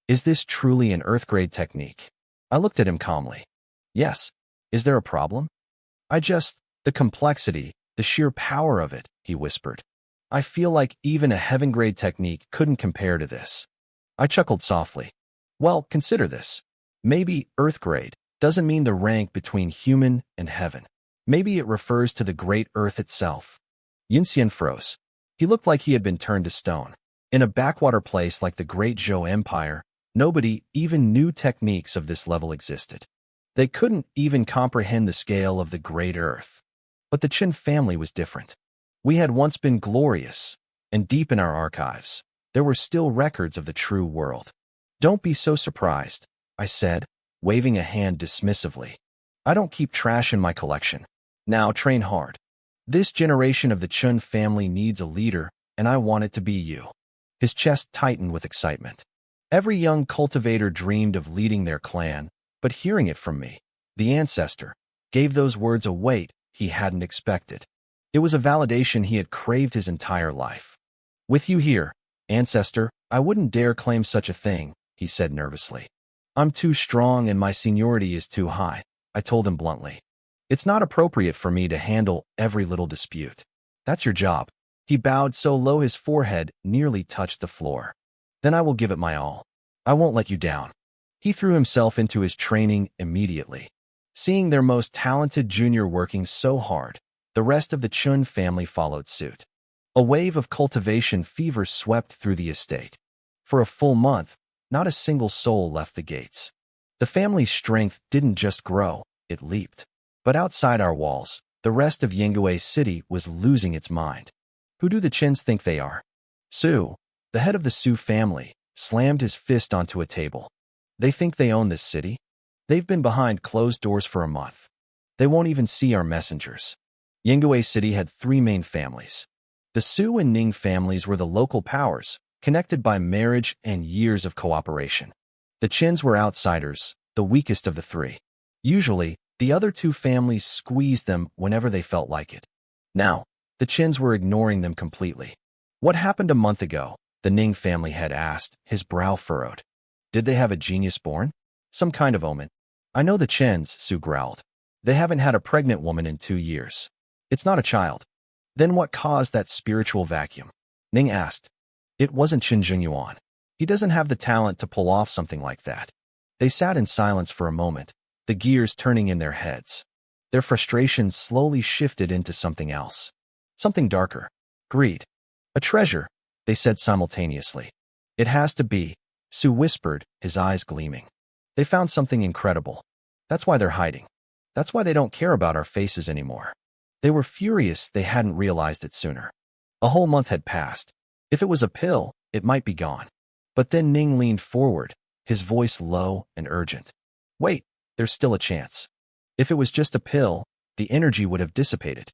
Is this truly an Earth grade technique? I looked at him calmly. Yes. Is there a problem? The complexity, The sheer power of it, he whispered. I feel like even a heaven-grade technique couldn't compare to this. I chuckled softly. Well, consider this. Maybe Earth-grade doesn't mean the rank between human and heaven. Maybe it refers to the great Earth itself. Yunxian froze. He looked like he had been turned to stone. In a backwater place like the Great Zhou Empire, nobody even knew techniques of this level existed. They couldn't even comprehend the scale of the Great Earth. But the Qin family was different. We had once been glorious, and deep in our archives, there were still records of the true world. Don't be so surprised, I said, waving a hand dismissively. I don't keep trash in my collection. Now train hard. This generation of the Qin family needs a leader, and I want it to be you. His chest tightened with excitement. Every young cultivator dreamed of leading their clan, but hearing it from me, the ancestor, gave those words a weight he hadn't expected. It was a validation he had craved his entire life. With you here, ancestor, I wouldn't dare claim such a thing, he said nervously. I'm too strong and my seniority is too high, I told him bluntly. It's not appropriate for me to handle every little dispute. That's your job. He bowed so low his forehead nearly touched the floor. Then I will give it my all. I won't let you down. He threw himself into his training immediately. Seeing their most talented junior working so hard, the rest of the Qin family followed suit. A wave of cultivation fever swept through the estate. For a full month, not a single soul left the gates. The family's strength didn't just grow, it leaped. But outside our walls, the rest of Yingwei City was losing its mind. Who do the Qins think they are? Su, the head of the Su family, slammed his fist onto a table. They think they own this city? They've been behind closed doors for a month. They won't even see our messengers. Yingwei City had three main families. The Su and Ning families were the local powers, connected by marriage and years of cooperation. The Qins were outsiders, the weakest of the three. Usually, the other two families squeezed them whenever they felt like it. Now, the Qins were ignoring them completely. What happened a month ago? The Ning family had asked, his brow furrowed. Did they have a genius born? Some kind of omen. I know the Qins, Su growled. They haven't had a pregnant woman in 2 years. It's not a child. Then what caused that spiritual vacuum? Ning asked. It wasn't Qin Jingyuan. He doesn't have the talent to pull off something like that. They sat in silence for a moment, the gears turning in their heads. Their frustration slowly shifted into something else. Something darker. Greed. A treasure, they said simultaneously. It has to be, Su whispered, his eyes gleaming. They found something incredible. That's why they're hiding. That's why they don't care about our faces anymore. They were furious they hadn't realized it sooner. A whole month had passed. If it was a pill, it might be gone. But then Ning leaned forward, his voice low and urgent. Wait, there's still a chance. If it was just a pill, the energy would have dissipated.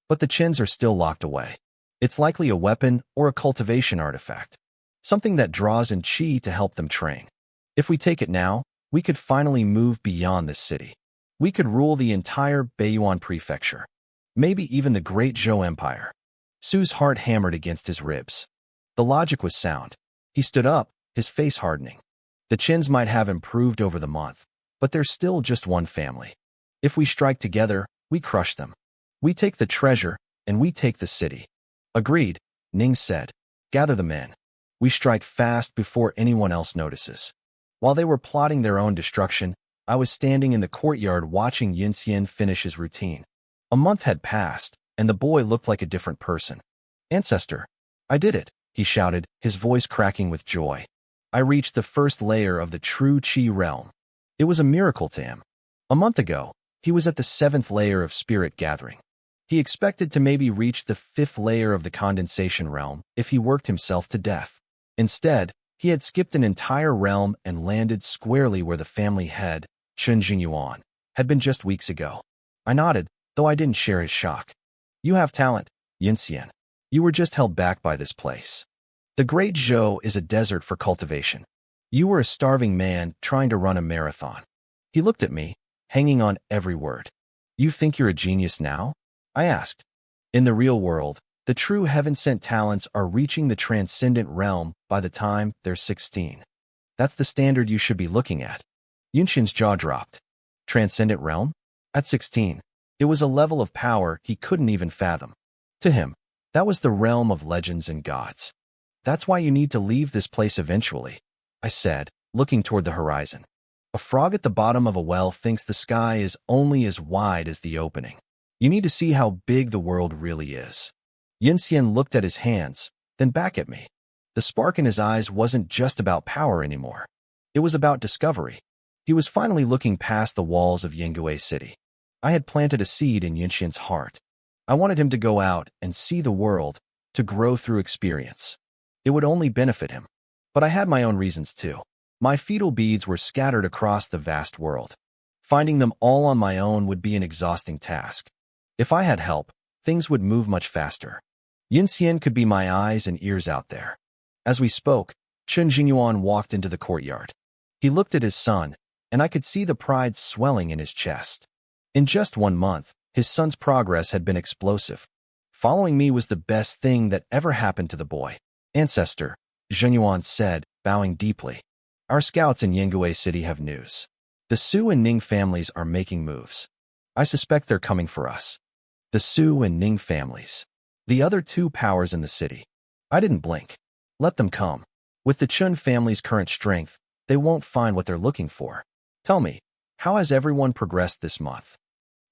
But the Qins are still locked away. It's likely a weapon or a cultivation artifact. Something that draws in qi to help them train. If we take it now, we could finally move beyond this city. We could rule the entire Beiyuan prefecture. Maybe even the Great Zhou Empire. Su's heart hammered against his ribs. The logic was sound. He stood up, his face hardening. The Qins might have improved over the month, but they're still just one family. If we strike together, we crush them. We take the treasure, and we take the city. Agreed, Ning said. Gather the men. We strike fast before anyone else notices. While they were plotting their own destruction, I was standing in the courtyard watching Yunxian finish his routine. A month had passed, and the boy looked like a different person. Ancestor, I did it, he shouted, his voice cracking with joy. I reached the first layer of the true Qi realm. It was a miracle to him. A month ago, he was at the 7th layer of spirit gathering. He expected to maybe reach the 5th layer of the condensation realm if he worked himself to death. Instead, he had skipped an entire realm and landed squarely where the family head, Qin Jingyuan, had been just weeks ago. I nodded, though I didn't share his shock. You have talent, Yunxian. You were just held back by this place. The Great Zhou is a desert for cultivation. You were a starving man trying to run a marathon. He looked at me, hanging on every word. You think you're a genius now? I asked. In the real world, the true heaven-sent talents are reaching the transcendent realm by the time they're 16. That's the standard you should be looking at. Yunxian's jaw dropped. Transcendent realm? At 16. It was a level of power he couldn't even fathom. To him, that was the realm of legends and gods. That's why you need to leave this place eventually, I said, looking toward the horizon. A frog at the bottom of a well thinks the sky is only as wide as the opening. You need to see how big the world really is. Yinxian looked at his hands, then back at me. The spark in his eyes wasn't just about power anymore. It was about discovery. He was finally looking past the walls of Yingwei City. I had planted a seed in Yinxian's heart. I wanted him to go out and see the world, to grow through experience. It would only benefit him. But I had my own reasons too. My fetal beads were scattered across the vast world. Finding them all on my own would be an exhausting task. If I had help, things would move much faster. Yinxian could be my eyes and ears out there. As we spoke, Chen Jingyuan walked into the courtyard. He looked at his son, and I could see the pride swelling in his chest. In just 1 month, his son's progress had been explosive. Following me was the best thing that ever happened to the boy. Ancestor, Zhenyuan said, bowing deeply. Our scouts in Yingwei City have news. The Su and Ning families are making moves. I suspect they're coming for us. The Su and Ning families. The other 2 powers in the city. I didn't blink. Let them come. With the Chun family's current strength, they won't find what they're looking for. Tell me, how has everyone progressed this month?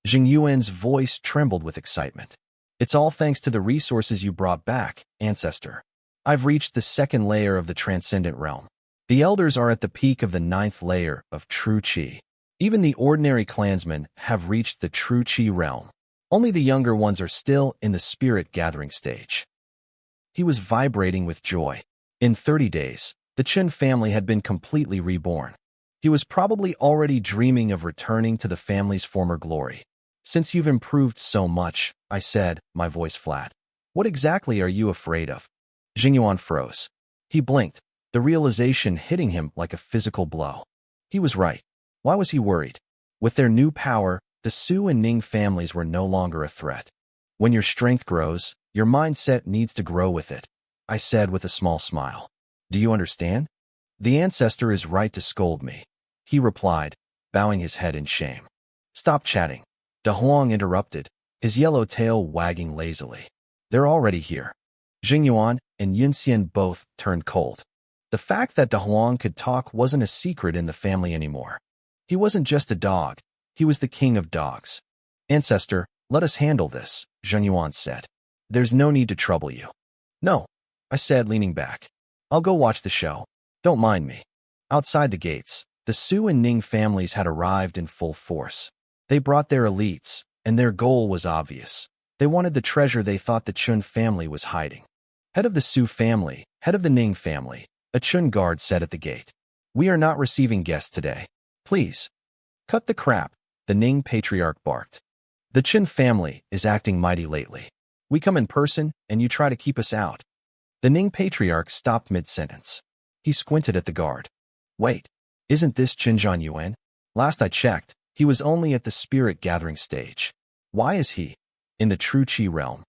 Jing Yuan's voice trembled with excitement. It's all thanks to the resources you brought back, Ancestor. I've reached the 2nd layer of the Transcendent Realm. The elders are at the peak of the 9th layer of True Qi. Even the ordinary clansmen have reached the True Qi realm. Only the younger ones are still in the spirit gathering stage. He was vibrating with joy. In 30 days, the Chen family had been completely reborn. He was probably already dreaming of returning to the family's former glory. Since you've improved so much, I said, my voice flat. What exactly are you afraid of? Jingyuan froze. He blinked, the realization hitting him like a physical blow. He was right. Why was he worried? With their new power, the Su and Ning families were no longer a threat. When your strength grows, your mindset needs to grow with it, I said with a small smile. Do you understand? The ancestor is right to scold me, he replied, bowing his head in shame. Stop chatting. De Huang interrupted, his yellow tail wagging lazily. They're already here. Jingyuan and Yinxian both turned cold. The fact that De Huang could talk wasn't a secret in the family anymore. He wasn't just a dog, he was the king of dogs. Ancestor, let us handle this, Zhenyuan said. There's no need to trouble you. No, I said, leaning back. I'll go watch the show. Don't mind me. Outside the gates, the Su and Ning families had arrived in full force. They brought their elites, and their goal was obvious. They wanted the treasure they thought the Chun family was hiding. Head of the Su family, head of the Ning family, a Chun guard said at the gate. We are not receiving guests today. Please. Cut the crap, the Ning patriarch barked. The Chun family is acting mighty lately. We come in person, and you try to keep us out. The Ning patriarch stopped mid-sentence. He squinted at the guard. Wait, isn't this Qinzhan Yuan? Last I checked, he was only at the spirit gathering stage. Why is he in the True Qi realm?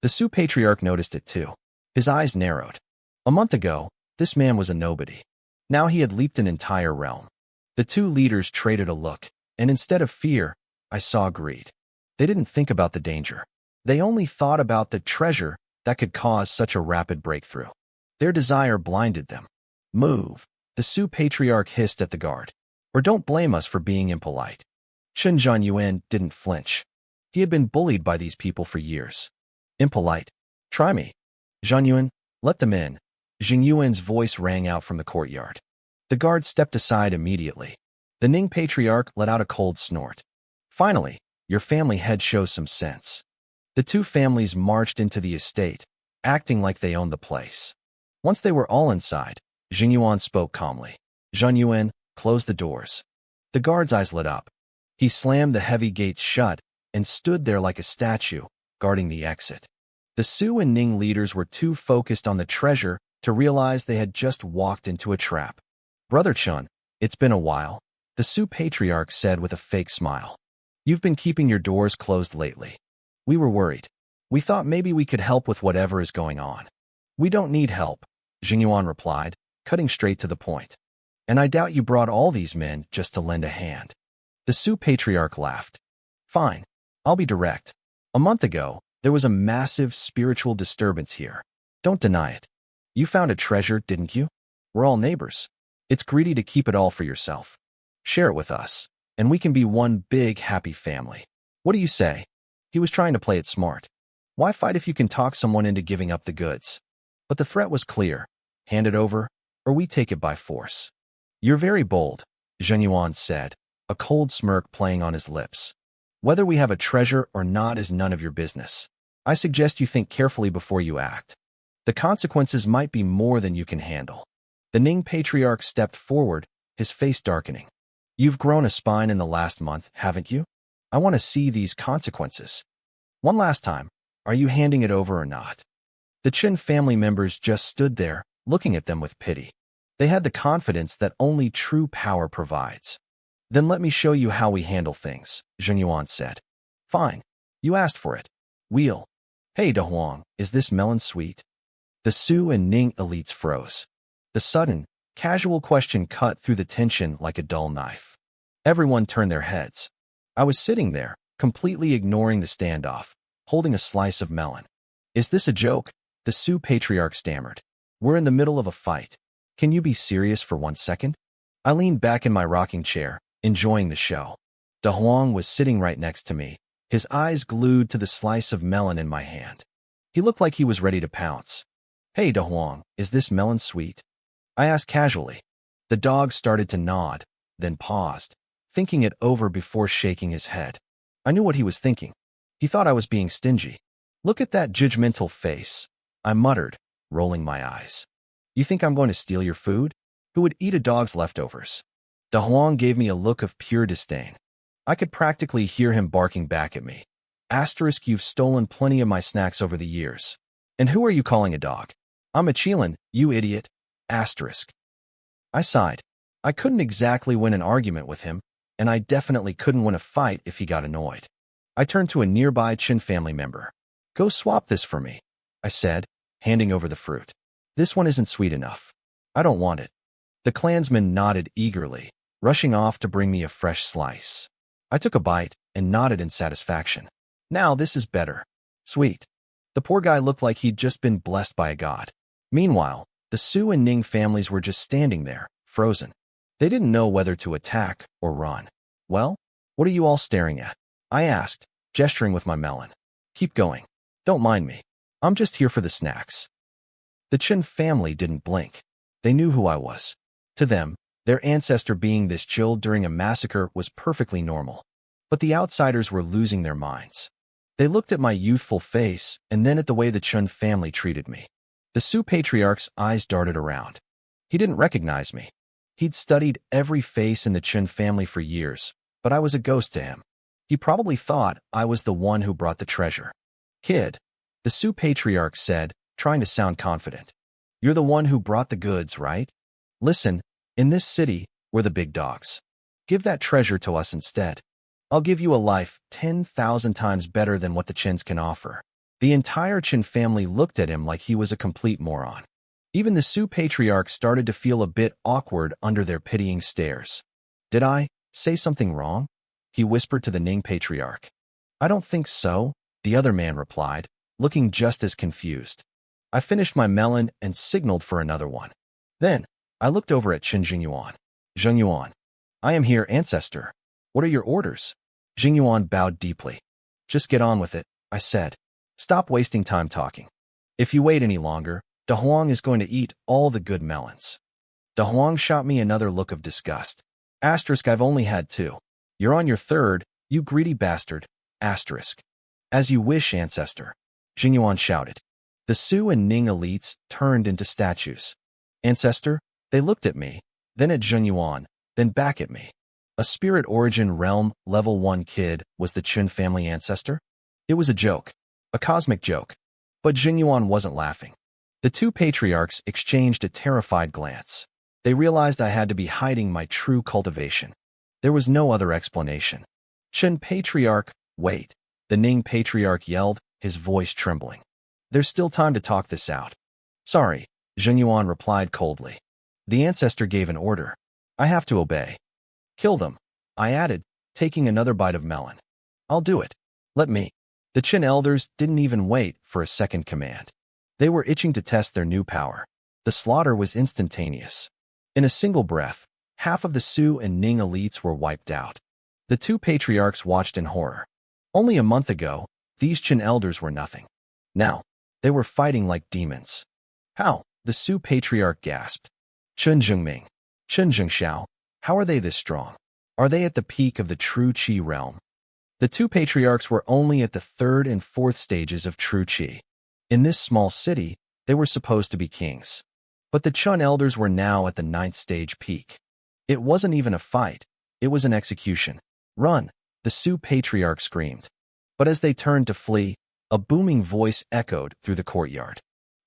The Su patriarch noticed it too. His eyes narrowed. A month ago, this man was a nobody. Now he had leaped an entire realm. The 2 leaders traded a look, and instead of fear, I saw greed. They didn't think about the danger. They only thought about the treasure that could cause such a rapid breakthrough. Their desire blinded them. Move, the Su patriarch hissed at the guard. Or don't blame us for being impolite. Qinzhan Yuan didn't flinch. He had been bullied by these people for years. Impolite? Try me. Zhan Yuan, let them in. Jing Yuan's voice rang out from the courtyard. The guard stepped aside immediately. The Ning patriarch let out a cold snort. Finally, your family head shows some sense. The 2 families marched into the estate, acting like they owned the place. Once they were all inside, Jingyuan spoke calmly. Zhan Yuan, close the doors. The guard's eyes lit up. He slammed the heavy gates shut and stood there like a statue, guarding the exit. The Su and Ning leaders were too focused on the treasure to realize they had just walked into a trap. Brother Chun, it's been a while, the Su patriarch said with a fake smile. You've been keeping your doors closed lately. We were worried. We thought maybe we could help with whatever is going on. We don't need help, Jingyuan replied, cutting straight to the point. And I doubt you brought all these men just to lend a hand. The Su patriarch laughed. Fine. I'll be direct. A month ago, there was a massive spiritual disturbance here. Don't deny it. You found a treasure, didn't you? We're all neighbors. It's greedy to keep it all for yourself. Share it with us, and we can be one big happy family. What do you say? He was trying to play it smart. Why fight if you can talk someone into giving up the goods? But the threat was clear. Hand it over, or we take it by force. You're very bold, Zhenyuan said, a cold smirk playing on his lips. Whether we have a treasure or not is none of your business. I suggest you think carefully before you act. The consequences might be more than you can handle. The Ning patriarch stepped forward, his face darkening. You've grown a spine in the last month, haven't you? I want to see these consequences. One last time, are you handing it over or not? The Chen family members just stood there, looking at them with pity. They had the confidence that only true power provides. Then let me show you how we handle things, Zhenyuan said. Fine. You asked for it. Wheel. Hey, De Huang, is this melon sweet? The Su and Ning elites froze. The sudden, casual question cut through the tension like a dull knife. Everyone turned their heads. I was sitting there, completely ignoring the standoff, holding a slice of melon. Is this a joke? The Su patriarch stammered. We're in the middle of a fight. Can you be serious for 1 second? I leaned back in my rocking chair, enjoying the show. De Huang was sitting right next to me, his eyes glued to the slice of melon in my hand. He looked like he was ready to pounce. Hey, De Huang, is this melon sweet? I asked casually. The dog started to nod, then paused, thinking it over before shaking his head. I knew what he was thinking. He thought I was being stingy. Look at that judgmental face, I muttered, rolling my eyes. You think I'm going to steal your food? Who would eat a dog's leftovers? De Huang gave me a look of pure disdain. I could practically hear him barking back at me. Asterisk, you've stolen plenty of my snacks over the years. And who are you calling a dog? I'm a Chilan, you idiot. Asterisk. I sighed. I couldn't exactly win an argument with him, and I definitely couldn't win a fight if he got annoyed. I turned to a nearby Chin family member. Go swap this for me, I said, handing over the fruit. This one isn't sweet enough. I don't want it. The clansman nodded eagerly, rushing off to bring me a fresh slice. I took a bite and nodded in satisfaction. Now this is better. Sweet. The poor guy looked like he'd just been blessed by a god. Meanwhile, the Su and Ning families were just standing there, frozen. They didn't know whether to attack or run. Well, what are you all staring at? I asked, gesturing with my melon. Keep going. Don't mind me. I'm just here for the snacks. The Chen family didn't blink. They knew who I was. To them, their ancestor being this chilled during a massacre was perfectly normal. But the outsiders were losing their minds. They looked at my youthful face and then at the way the Chen family treated me. The Su patriarch's eyes darted around. He didn't recognize me. He'd studied every face in the Chen family for years, but I was a ghost to him. He probably thought I was the one who brought the treasure. Kid, the Su patriarch said, trying to sound confident. You're the one who brought the goods, right? Listen, in this city, we're the big dogs. Give that treasure to us instead. I'll give you a life 10,000 times better than what the Chins can offer. The entire Chin family looked at him like he was a complete moron. Even the Su patriarch started to feel a bit awkward under their pitying stares. Did I say something wrong? He whispered to the Ning patriarch. I don't think so, the other man replied, looking just as confused. I finished my melon and signaled for another one. Then, I looked over at Qin Jingyuan. Zhengyuan. I am here, ancestor. What are your orders? Jingyuan bowed deeply. Just get on with it, I said. Stop wasting time talking. If you wait any longer, De Huang is going to eat all the good melons. De Huang shot me another look of disgust. Asterisk, I've only had 2. You're on your 3rd, you greedy bastard. Asterisk. As you wish, ancestor. Jingyuan shouted. The Su and Ning elites turned into statues. Ancestor, they looked at me, then at Zhenyuan, then back at me. A spirit origin realm level 1 kid was the Qin family ancestor? It was a joke. A cosmic joke. But Zhenyuan wasn't laughing. The 2 patriarchs exchanged a terrified glance. They realized I had to be hiding my true cultivation. There was no other explanation. Qin patriarch, wait. The Ning patriarch yelled, his voice trembling. There's still time to talk this out. Sorry, Zhenyuan replied coldly. The ancestor gave an order. I have to obey. Kill them, I added, taking another bite of melon. I'll do it. Let me. The Qin elders didn't even wait for a second command. They were itching to test their new power. The slaughter was instantaneous. In a single breath, half of the Su and Ning elites were wiped out. The two patriarchs watched in horror. Only a month ago, these Qin elders were nothing. Now, they were fighting like demons. How? The Su patriarch gasped. Chen Zhengming, Chen Zhengxiao, how are they this strong? Are they at the peak of the true Qi realm? The two patriarchs were only at the third and fourth stages of true Qi. In this small city, they were supposed to be kings. But the Chun elders were now at the ninth stage peak. It wasn't even a fight. It was an execution. Run, the Su patriarch screamed. But as they turned to flee, a booming voice echoed through the courtyard.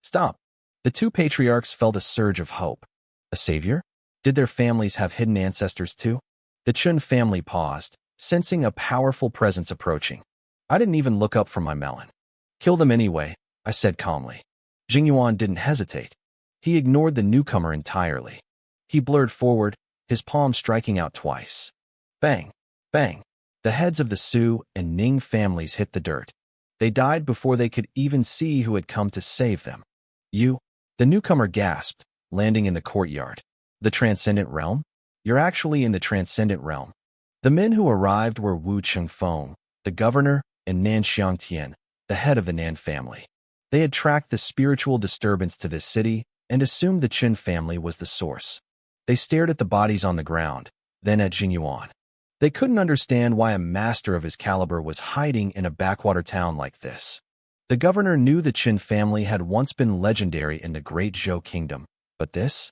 Stop. The two patriarchs felt a surge of hope. A savior? Did their families have hidden ancestors too? The Chun family paused, sensing a powerful presence approaching. I didn't even look up from my melon. Kill them anyway, I said calmly. Jingyuan didn't hesitate. He ignored the newcomer entirely. He blurred forward, his palm striking out twice. Bang! Bang! The heads of the Su and Ning families hit the dirt. They died before they could even see who had come to save them. You? The newcomer gasped, landing in the courtyard. The Transcendent Realm? You're actually in the Transcendent Realm. The men who arrived were Wu Chengfeng, the governor, and Nan Xiangtian, the head of the Nan family. They had tracked the spiritual disturbance to this city and assumed the Qin family was the source. They stared at the bodies on the ground, then at Jingyuan. They couldn't understand why a master of his caliber was hiding in a backwater town like this. The governor knew the Qin family had once been legendary in the Great Zhou Kingdom, but this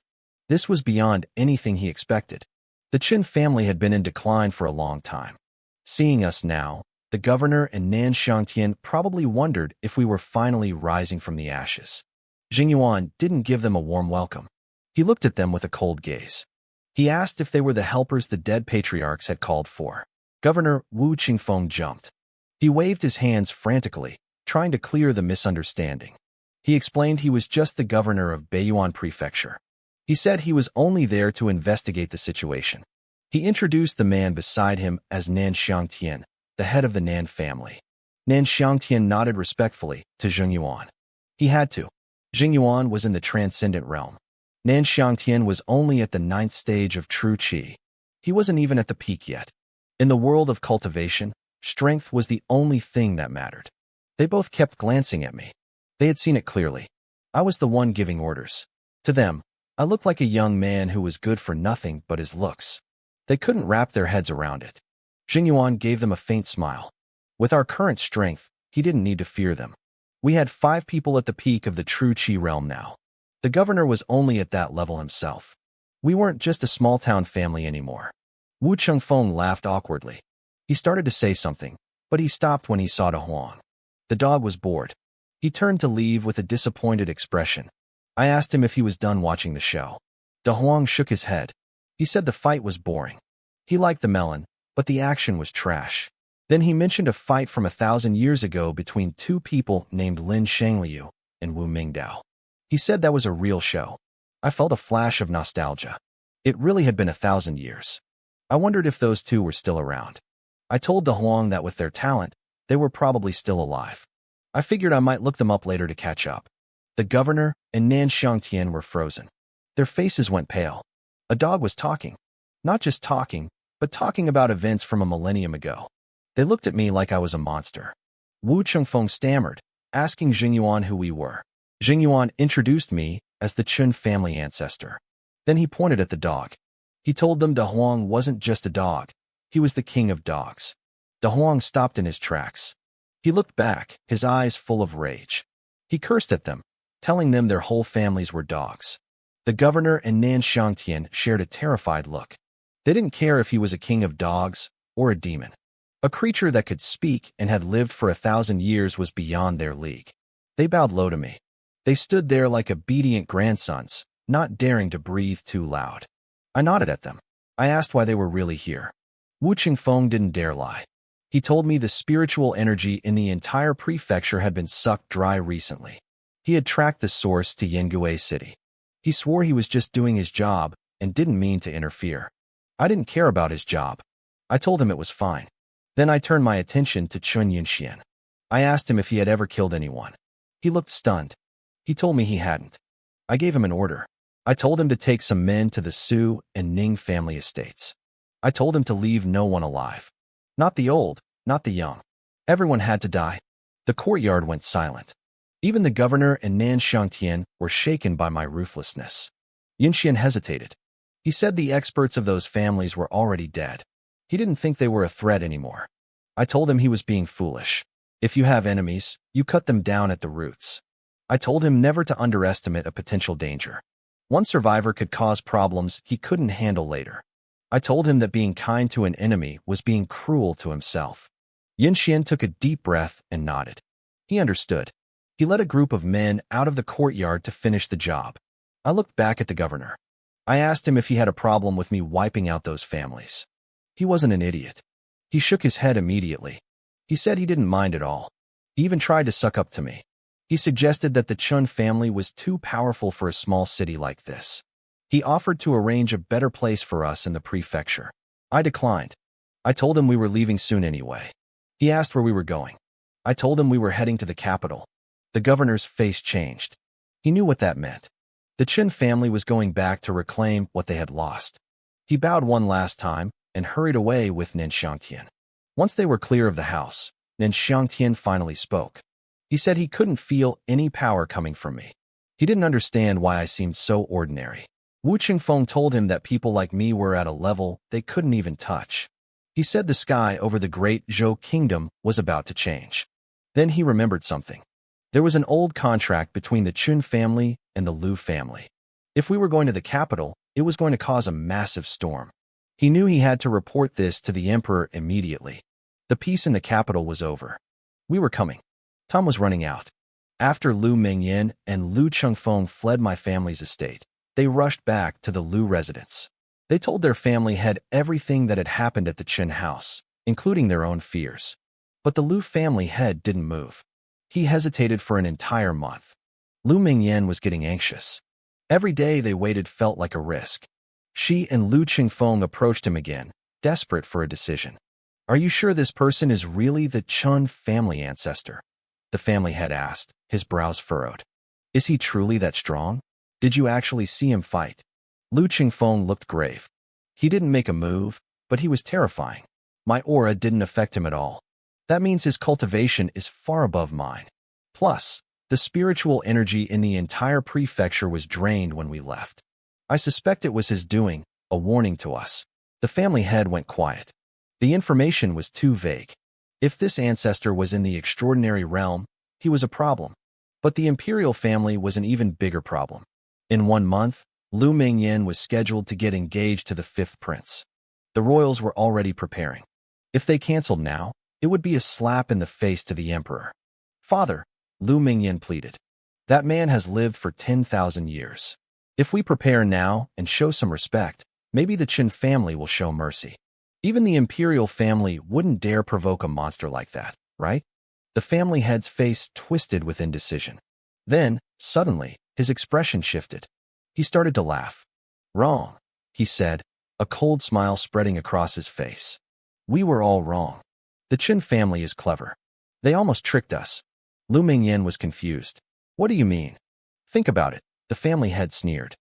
was beyond anything he expected. The Qin family had been in decline for a long time. Seeing us now, the governor and Nan Xiangtian probably wondered if we were finally rising from the ashes. Jingyuan didn't give them a warm welcome. He looked at them with a cold gaze. He asked if they were the helpers the dead patriarchs had called for. Governor Wu Qingfeng jumped. He waved his hands frantically, trying to clear the misunderstanding. He explained he was just the governor of Beiyuan Prefecture. He said he was only there to investigate the situation. He introduced the man beside him as Nan Xiangtian, the head of the Nan family. Nan Xiangtian nodded respectfully to Jingyuan. He had to. Jingyuan was in the Transcendent Realm. Nan Xiangtian was only at the ninth stage of true Qi. He wasn't even at the peak yet. In the world of cultivation, strength was the only thing that mattered. They both kept glancing at me. They had seen it clearly. I was the one giving orders. To them, I looked like a young man who was good for nothing but his looks. They couldn't wrap their heads around it. Jingyuan gave them a faint smile. With our current strength, he didn't need to fear them. We had 5 people at the peak of the true Qi realm now. The governor was only at that level himself. We weren't just a small-town family anymore. Wu Chengfeng laughed awkwardly. He started to say something, but he stopped when he saw De Huang. The dog was bored. He turned to leave with a disappointed expression. I asked him if he was done watching the show. De Huang shook his head. He said the fight was boring. He liked the melon, but the action was trash. Then he mentioned a fight from 1,000 years ago between 2 people named Lin Shangliu and Wu Mingdao. He said that was a real show. I felt a flash of nostalgia. It really had been 1,000 years. I wondered if those 2 were still around. I told De Huang that with their talent, they were probably still alive. I figured I might look them up later to catch up. The governor and Nan Xiangtian were frozen. Their faces went pale. A dog was talking. Not just talking, but talking about events from a millennium ago. They looked at me like I was a monster. Wu Chengfeng stammered, asking Jingyuan who we were. Jingyuan introduced me as the Chun family ancestor. Then he pointed at the dog. He told them De Huang wasn't just a dog. He was the king of dogs. De Huang stopped in his tracks. He looked back, his eyes full of rage. He cursed at them, telling them their whole families were dogs. The governor and Nan Xiangtian shared a terrified look. They didn't care if he was a king of dogs or a demon. A creature that could speak and had lived for 1,000 years was beyond their league. They bowed low to me. They stood there like obedient grandsons, not daring to breathe too loud. I nodded at them. I asked why they were really here. Wu Qingfeng didn't dare lie. He told me the spiritual energy in the entire prefecture had been sucked dry recently. He had tracked the source to Yangue City. He swore he was just doing his job and didn't mean to interfere. I didn't care about his job. I told him it was fine. Then I turned my attention to Chun Yunxian. I asked him if he had ever killed anyone. He looked stunned. He told me he hadn't. I gave him an order. I told him to take some men to the Su and Ning family estates. I told him to leave no one alive. Not the old, not the young. Everyone had to die. The courtyard went silent. Even the governor and Nan Xiangtian were shaken by my ruthlessness. Yunxian hesitated. He said the experts of those families were already dead. He didn't think they were a threat anymore. I told him he was being foolish. If you have enemies, you cut them down at the roots. I told him never to underestimate a potential danger. One survivor could cause problems he couldn't handle later. I told him that being kind to an enemy was being cruel to himself. Yunxian took a deep breath and nodded. He understood. He led a group of men out of the courtyard to finish the job. I looked back at the governor. I asked him if he had a problem with me wiping out those families. He wasn't an idiot. He shook his head immediately. He said he didn't mind at all. He even tried to suck up to me. He suggested that the Chun family was too powerful for a small city like this. He offered to arrange a better place for us in the prefecture. I declined. I told him we were leaving soon anyway. He asked where we were going. I told him we were heading to the capital. The governor's face changed. He knew what that meant. The Chun family was going back to reclaim what they had lost. He bowed one last time and hurried away with Nen Xiangtian. Once they were clear of the house, Nen Xiangtian finally spoke. He said he couldn't feel any power coming from me. He didn't understand why I seemed so ordinary. Wu Qingfeng told him that people like me were at a level they couldn't even touch. He said the sky over the great Zhou kingdom was about to change. Then he remembered something. There was an old contract between the Chun family and the Lu family. If we were going to the capital, it was going to cause a massive storm. He knew he had to report this to the emperor immediately. The peace in the capital was over. We were coming. Time was running out. After Lu Mingyan and Lu Chengfeng fled my family's estate, they rushed back to the Lu residence. They told their family head everything that had happened at the Chen house, including their own fears. But the Lu family head didn't move. He hesitated for an entire month. Lu Mingyan was getting anxious. Every day they waited felt like a risk. She and Lu Qingfeng approached him again, desperate for a decision. Are you sure this person is really the Chun family ancestor? The family head asked, his brows furrowed. Is he truly that strong? Did you actually see him fight? Lu Qingfeng looked grave. He didn't make a move, but he was terrifying. My aura didn't affect him at all. That means his cultivation is far above mine. Plus, the spiritual energy in the entire prefecture was drained when we left. I suspect it was his doing, a warning to us. The family head went quiet. The information was too vague. If this ancestor was in the extraordinary realm, he was a problem. But the imperial family was an even bigger problem. In 1 month, Lu Mingyan was scheduled to get engaged to the 5th prince. The royals were already preparing. If they canceled now, it would be a slap in the face to the emperor. Father, Lu Mingyan pleaded. That man has lived for 10,000 years. If we prepare now and show some respect, maybe the Qin family will show mercy. Even the imperial family wouldn't dare provoke a monster like that, right? The family head's face twisted with indecision. Then, suddenly, his expression shifted. He started to laugh. Wrong, he said, a cold smile spreading across his face. We were all wrong. The Qin family is clever. They almost tricked us. Lu Mingyan was confused. What do you mean? Think about it, the family head sneered.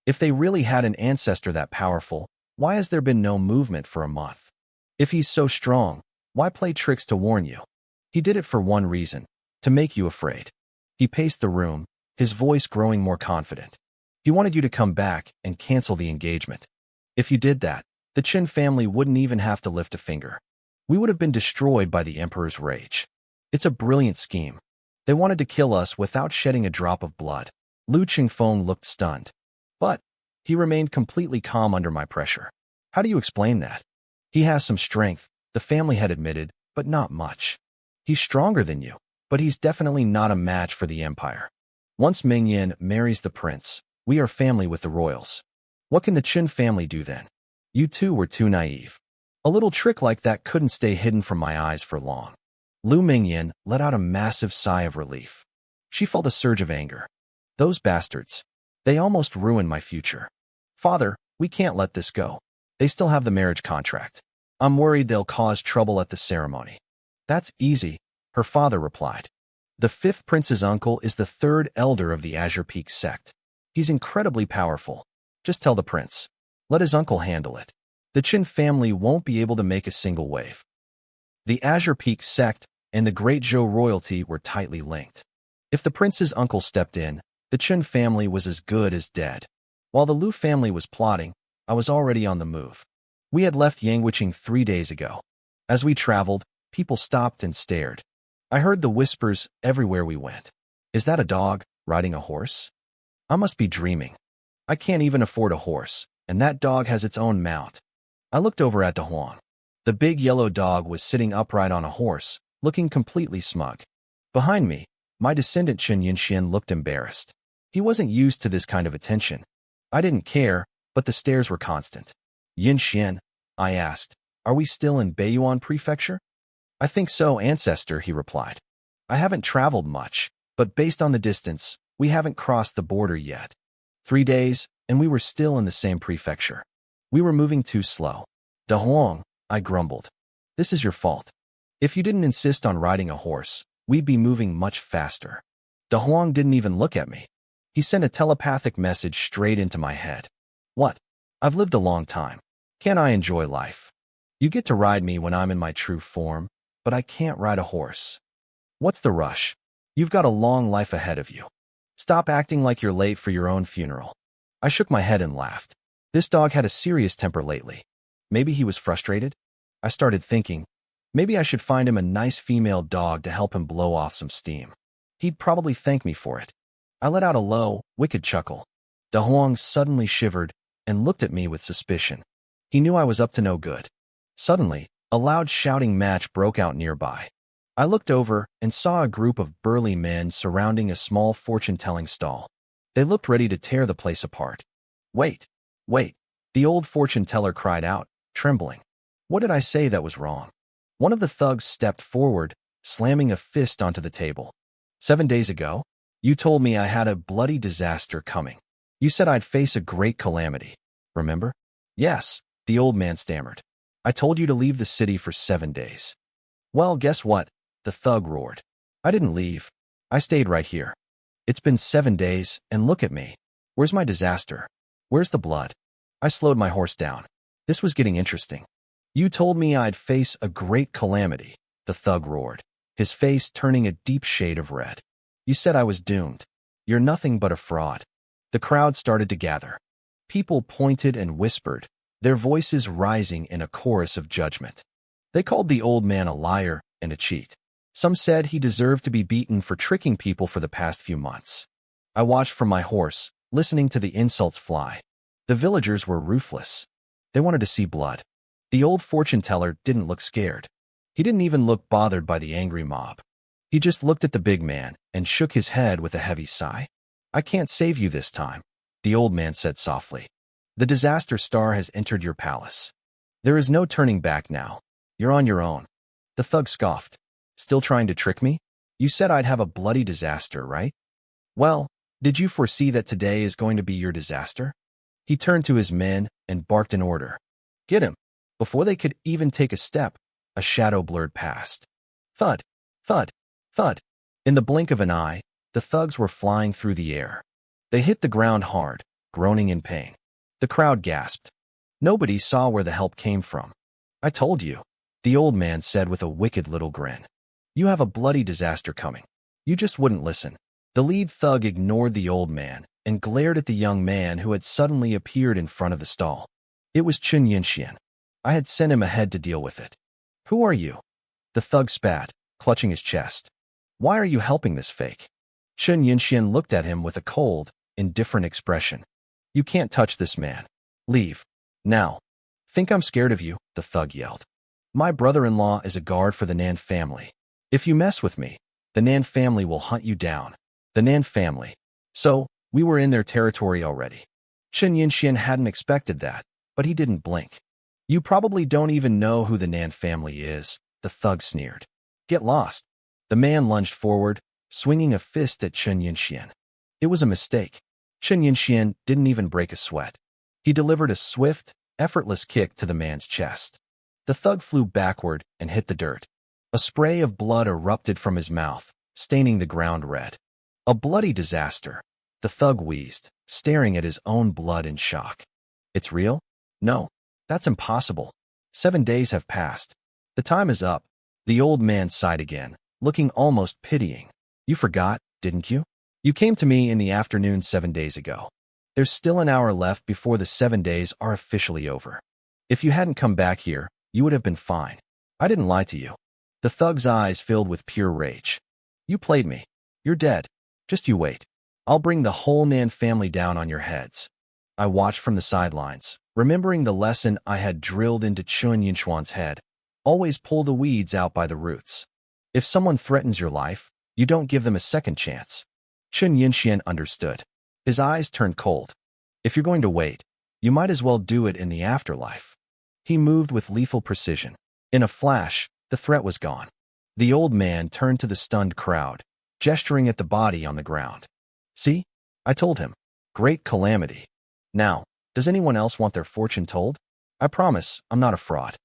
If they really had an ancestor that powerful, why has there been no movement for a month? If he's so strong, why play tricks to warn you? He did it for one reason, to make you afraid. He paced the room, his voice growing more confident. He wanted you to come back and cancel the engagement. If you did that, the Qin family wouldn't even have to lift a finger. We would have been destroyed by the emperor's rage. It's a brilliant scheme. They wanted to kill us without shedding a drop of blood. Lu Qingfeng looked stunned. But he remained completely calm under my pressure. How do you explain that? He has some strength, the family had admitted, but not much. He's stronger than you, but he's definitely not a match for the empire. Once Mingyan marries the prince, we are family with the royals. What can the Qin family do then? You two were too naive. A little trick like that couldn't stay hidden from my eyes for long. Lu Mingyan let out a massive sigh of relief. She felt a surge of anger. Those bastards. They almost ruined my future. Father, we can't let this go. They still have the marriage contract. I'm worried they'll cause trouble at the ceremony. That's easy, her father replied. The fifth prince's uncle is the third elder of the Azure Peak sect. He's incredibly powerful. Just tell the prince. Let his uncle handle it. The Qin family won't be able to make a single wave. The Azure Peak sect and the Great Zhou royalty were tightly linked. If the prince's uncle stepped in, the Qin family was as good as dead. While the Lu family was plotting, I was already on the move. We had left Yangwiching 3 days ago. As we traveled, people stopped and stared. I heard the whispers everywhere we went. Is that a dog riding a horse? I must be dreaming. I can't even afford a horse, and that dog has its own mount. I looked over at Dahuang. The big yellow dog was sitting upright on a horse, looking completely smug. Behind me, my descendant Chen Yinxian looked embarrassed. He wasn't used to this kind of attention. I didn't care, but the stares were constant. Yinxian, I asked, are we still in Beiyuan Prefecture? I think so, ancestor, he replied. I haven't traveled much, but based on the distance, we haven't crossed the border yet. 3 days, and we were still in the same prefecture. We were moving too slow. Dahuang, I grumbled. This is your fault. If you didn't insist on riding a horse, we'd be moving much faster. Dahuang didn't even look at me. He sent a telepathic message straight into my head. What? I've lived a long time. Can't I enjoy life? You get to ride me when I'm in my true form, but I can't ride a horse. What's the rush? You've got a long life ahead of you. Stop acting like you're late for your own funeral. I shook my head and laughed. This dog had a serious temper lately. Maybe he was frustrated? I started thinking, maybe I should find him a nice female dog to help him blow off some steam. He'd probably thank me for it. I let out a low, wicked chuckle. Dahuang suddenly shivered and looked at me with suspicion. He knew I was up to no good. Suddenly, a loud shouting match broke out nearby. I looked over and saw a group of burly men surrounding a small fortune-telling stall. They looked ready to tear the place apart. Wait, the old fortune-teller cried out, trembling. What did I say that was wrong? One of the thugs stepped forward, slamming a fist onto the table. 7 days ago, you told me I had a bloody disaster coming. You said I'd face a great calamity. Remember? Yes, the old man stammered. I told you to leave the city for 7 days. Well, guess what? The thug roared. I didn't leave. I stayed right here. It's been 7 days, and look at me. Where's my disaster? Where's the blood? I slowed my horse down. This was getting interesting. You told me I'd face a great calamity, the thug roared, his face turning a deep shade of red. You said I was doomed. You're nothing but a fraud. The crowd started to gather. People pointed and whispered, their voices rising in a chorus of judgment. They called the old man a liar and a cheat. Some said he deserved to be beaten for tricking people for the past few months. I watched from my horse, listening to the insults fly. The villagers were ruthless. They wanted to see blood. The old fortune-teller didn't look scared. He didn't even look bothered by the angry mob. He just looked at the big man and shook his head with a heavy sigh. I can't save you this time, the old man said softly. The disaster star has entered your palace. There is no turning back now. You're on your own. The thug scoffed. Still trying to trick me? You said I'd have a bloody disaster, right? Well, did you foresee that today is going to be your disaster? He turned to his men and barked an order. Get him. Before they could even take a step, a shadow blurred past. Thud, thud, thud. In the blink of an eye, the thugs were flying through the air. They hit the ground hard, groaning in pain. The crowd gasped. Nobody saw where the help came from. I told you, the old man said with a wicked little grin. You have a bloody disaster coming. You just wouldn't listen. The lead thug ignored the old man and glared at the young man who had suddenly appeared in front of the stall. It was Chen Yinxian. I had sent him ahead to deal with it. Who are you? The thug spat, clutching his chest. Why are you helping this fake? Chen Yinxian looked at him with a cold, indifferent expression. You can't touch this man. Leave. Now. Think I'm scared of you, the thug yelled. My brother-in-law is a guard for the Nan family. If you mess with me, the Nan family will hunt you down. The Nan family. So, we were in their territory already. Chen Yinxian hadn't expected that, but he didn't blink. You probably don't even know who the Nan family is, the thug sneered. Get lost. The man lunged forward, swinging a fist at Chen Yinxian. It was a mistake. Chen Yinxian didn't even break a sweat. He delivered a swift, effortless kick to the man's chest. The thug flew backward and hit the dirt. A spray of blood erupted from his mouth, staining the ground red. A bloody disaster. The thug wheezed, staring at his own blood in shock. It's real? No, that's impossible. 7 days have passed. The time is up. The old man sighed again, looking almost pitying. You forgot, didn't you? You came to me in the afternoon 7 days ago. There's still an hour left before the 7 days are officially over. If you hadn't come back here, you would have been fine. I didn't lie to you. The thug's eyes filled with pure rage. You played me. You're dead. Just you wait. I'll bring the whole Nan family down on your heads. I watched from the sidelines, remembering the lesson I had drilled into Chun Yinchuan's head. Always pull the weeds out by the roots. If someone threatens your life, you don't give them a second chance. Chun Yinxian understood. His eyes turned cold. If you're going to wait, you might as well do it in the afterlife. He moved with lethal precision. In a flash, the threat was gone. The old man turned to the stunned crowd, gesturing at the body on the ground. See? I told him. Great calamity. Now, does anyone else want their fortune told? I promise I'm not a fraud.